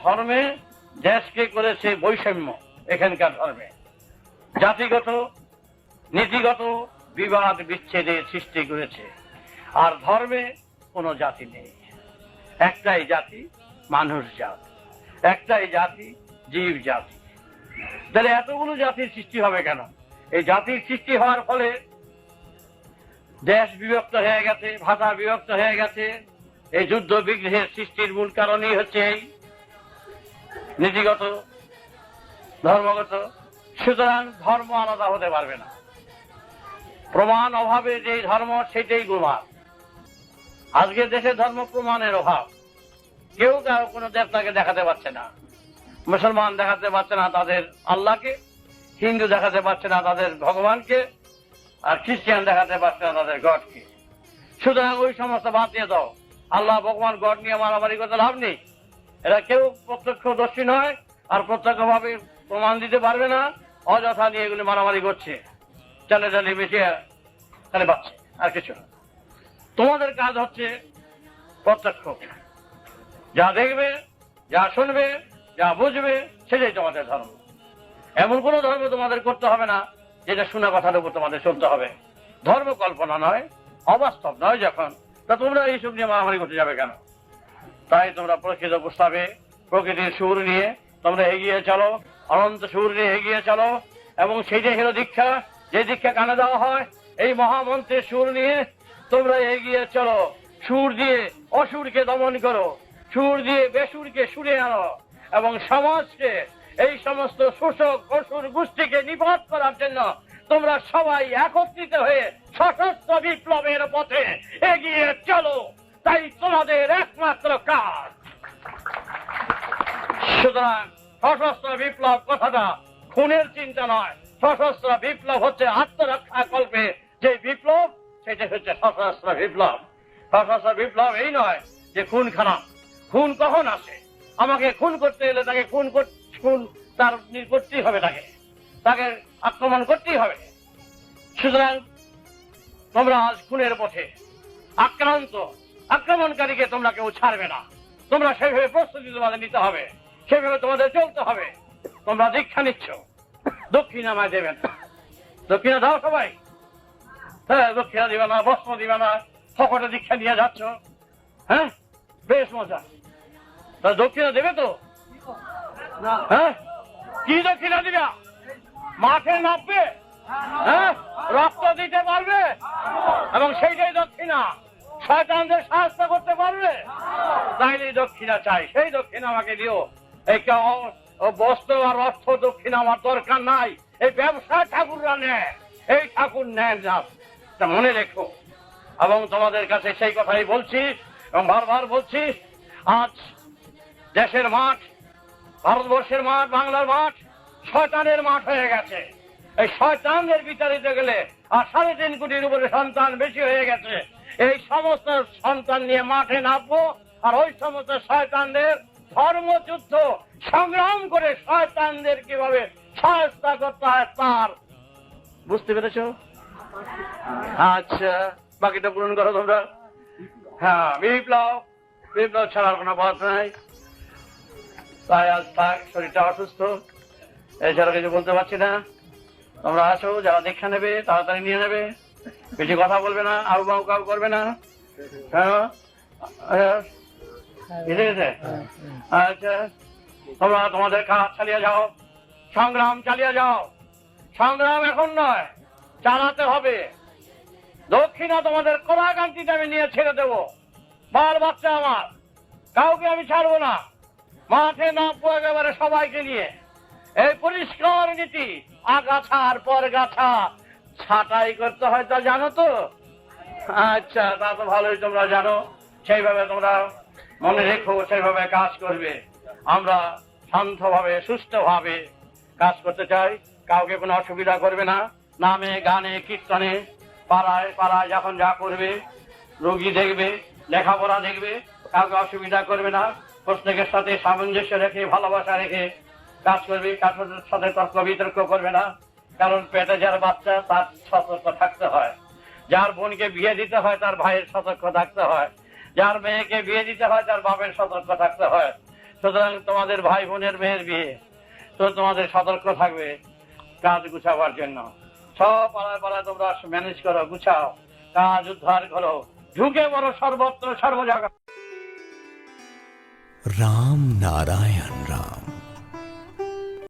ধর্মে দেশকে করেছে বৈষম্য। এখানকার ধর্মে জাতিগত নীতিগত বিবাদ বিচ্ছেদের সৃষ্টি করেছে। আর ধর্মে কোনো জাতি নেই, একটাই জাতি, মানুষ জাতি, একটাই জাতি, জীব জাতি। তাহলে এতগুলো জাতির সৃষ্টি হবে কেন? এই জাতির সৃষ্টি হওয়ার ফলে দেশ বিভক্ত হয়ে গেছে, ভাষা বিভক্ত হয়ে গেছে। এই যুদ্ধ বিগ্রহের সৃষ্টির মূল কারণই হচ্ছে এই নীতিগত, ধর্মগত। সুতরাং ধর্ম আলাদা হতে পারবে না। প্রমাণ অভাবে যে ধর্ম, সেটাই গোলমাল। আজকে দেশে ধর্ম প্রমাণের অভাব। কেউ কারো কোনো দেবতাকে দেখাতে পারছে না। মুসলমান দেখাতে পারছে না তাদের আল্লাহকে, হিন্দু দেখাতে পারছে না তাদের ভগবানকে, আর খ্রিস্টান দেখাতে পারছে না তাদের গডকে। সুতরাং ওই সমস্ত বাদ দিয়ে দাও। আল্লাহ ভগবান গড নিয়ে মারামারি করতে লাভ নেই। এরা কেউ প্রত্যক্ষদর্শী নয়, আর প্রত্যক্ষভাবে প্রমাণ দিতে পারবে না। অযথা নিয়ে এগুলি মারামারি করছে, চালে চালে বেশি খালি পাচ্ছে, আর কিছু না। তোমাদের কাজ হচ্ছে প্রত্যক্ষ, যা দেখবে, যা শুনবে, যা বুঝবে, সেটাই তোমাদের ধর্ম। এমন কোন ধর্ম তোমাদের করতে হবে না যেটা শোনা কথার উপর তোমাদের চলতে হবে। ধর্ম কল্পনা নয়, অবাস্তব নয় যখন, তা তোমরা এইসব নিয়ে মারামারি করতে যাবে কেন? তাই তোমরা প্রকৃত প্রস্তাবে, প্রকৃতির সুর নিয়ে তোমরা এগিয়ে চলো, অনন্ত সুর নিয়ে এগিয়ে চলো। এবং সেইটাই হলো দীক্ষা, যে দীক্ষা কানে দেওয়া হয় এই মহামন্ত্রের সুর নিয়ে তোমরা এগিয়ে চলো। সুর দিয়ে অসুরকে দমন করো, সুর দিয়ে বেসুরকে সুরে আনো, এবং সমাজকে, এই সমস্ত শোষক অসুর গোষ্ঠীকে নিপাত করার জন্য তোমরা সবাই একত্রিত হয়ে সশস্ত্র বিপ্লবের পথে এগিয়ে চলো। তাই তোমাদের একমাত্র কাজ। সুতরাং সশস্ত্র বিপ্লব কথাটা খুনের চিন্তা নয়। সশস্ত্র বিপ্লব হচ্ছে আত্মরক্ষা কল্পে যে বিপ্লব, সেটা হচ্ছে সশস্ত্র বিপ্লব। সশস্ত্র বিপ্লব এই নয় যে খুন খারাপ। খুন কখন আসে? আমাকে খুন করতে এলে তাকে খুন তার করতেই হবে, তাকে আক্রমণ করতেই হবে। সুতরাং তোমরা আজ খুনের পথে আক্রমণকারীকে তোমরা কেউ ছাড়বে না। তোমরা সেইভাবে প্রস্তুতি তোমাদের নিতে হবে, সেভাবে তোমাদের চলতে হবে। তোমরা দীক্ষা নিচ্ছ, দক্ষিণা আমায় দেবেন। দক্ষিণা দাও সবাই। হ্যাঁ, দক্ষিণা দিবে না, বস্ত্র দিবে না, সকটে দীক্ষা নিয়ে যাচ্ছ। হ্যাঁ, বেশ মজা। তা দক্ষিণা দেবে তো? হ্যাঁ, কি দক্ষিণা দিবে? মাঠে নামবে, হ্যাঁ, রক্ত দিতে পারবে, এবং সেইটাই দক্ষিণা। শয়তানদের সাহায্য করতে পারবে, তাইলে দক্ষিণা চাই। সেই দক্ষিণা আমাকে দিও। এই বস্ত্র আর অর্থ দক্ষিণা আমার দরকার নাই। এই ব্যবসা ঠাকুররা নেয়, এই ঠাকুর নেন না, তা মনে রেখো। এবং তোমাদের কাছে সেই কথাই বলছি এবং বারবার বলছি, আজ দেশের মাঠ, ভারতবর্ষের মাঠ, বাংলার মাঠ শয়তানের মাঠ হয়ে গেছে। এই শয়তানদের বিচারিতে গেলে আর 3.5 কোটির উপরে সন্তান বেশি হয়ে গেছে। এই সমস্ত সন্তান নিয়ে মাঠে নামবো, আর ওই সমস্ত শয়তানদের ধর্মযুদ্ধ সংগ্রাম করে শয়তানদের কিভাবে সহায়তা করতে হয় তার বুঝতে পেরেছ? আচ্ছা, বাকিটা পূরণ করো তোমরা। হ্যাঁ, বিপ্লব ছাড়ার কোনো পথ নাই। তাই আজ থাক, শরীরটা অসুস্থ, এছাড়া কিছু বলতে পারছি না। তোমরা আসো, যারা দীক্ষা নেবে তাড়াতাড়ি নিয়ে নেবে, বেশি কথা বলবে না, আউ বাউ কাউ করবে না। হ্যাঁ, আচ্ছা, তোমরা তোমাদের কাজ চালিয়ে যাও, সংগ্রাম চালিয়ে যাও। সংগ্রাম এখন নয়, চালাতে হবে। দক্ষিণা তোমাদের কলাকান্তিতে আমি নিয়ে ছেড়ে দেবো। বাল বাচ্চা আমার, কাউকে আমি ছাড়বো না। মাঠে নামবো একেবারে সবাইকে নিয়ে। এই পরিষ্কার নীতি, আগাছার পর গাছা ছাঁটাই করতে হয় তা জানো তো? আচ্ছা, তা তো ভালোই তোমরা জানো, সেইভাবে তোমরা মনে রেখো, সেইভাবে কাজ করবে। আমরা শান্তভাবে সুস্থভাবে কাজ করতে চাই, কাউকে কোনো অসুবিধা করবে না। নামে গানে কীর্তনে পাড়ায় পাড়ায় যখন যা করবে, রোগী দেখবে, লেখাপড়া দেখবে, কাউকে অসুবিধা করবে না। প্রত্যেকের সাথে সামঞ্জস্য রেখে ভালোবাসা রেখে কাজ করবে, কারোর সাথে তর্ক বিতর্ক করবে না। কারণ পেটে যার বাচ্চা তার সতর্ক থাকতে হয়, যার বোনকে বিয়ে দিতে হয় তার ভাইয়ের সতর্ক থাকতে হয়, যার মেয়েকে বিয়ে দিতে হয় তার বাপের সতর্ক থাকতে হয়। সুতরাং তোমাদের ভাই বোনের মেয়ের বিয়ে, তো তোমাদের সতর্ক থাকবে কাজ গুছাবার জন্য। সব পাড়ায় পাড়ায় তোমরা ম্যানেজ করো, গুছাও, কাজ উদ্ধার করো, ঢুকে পড়ো সর্বত্র সর্ব জায়গায়। राम नारायण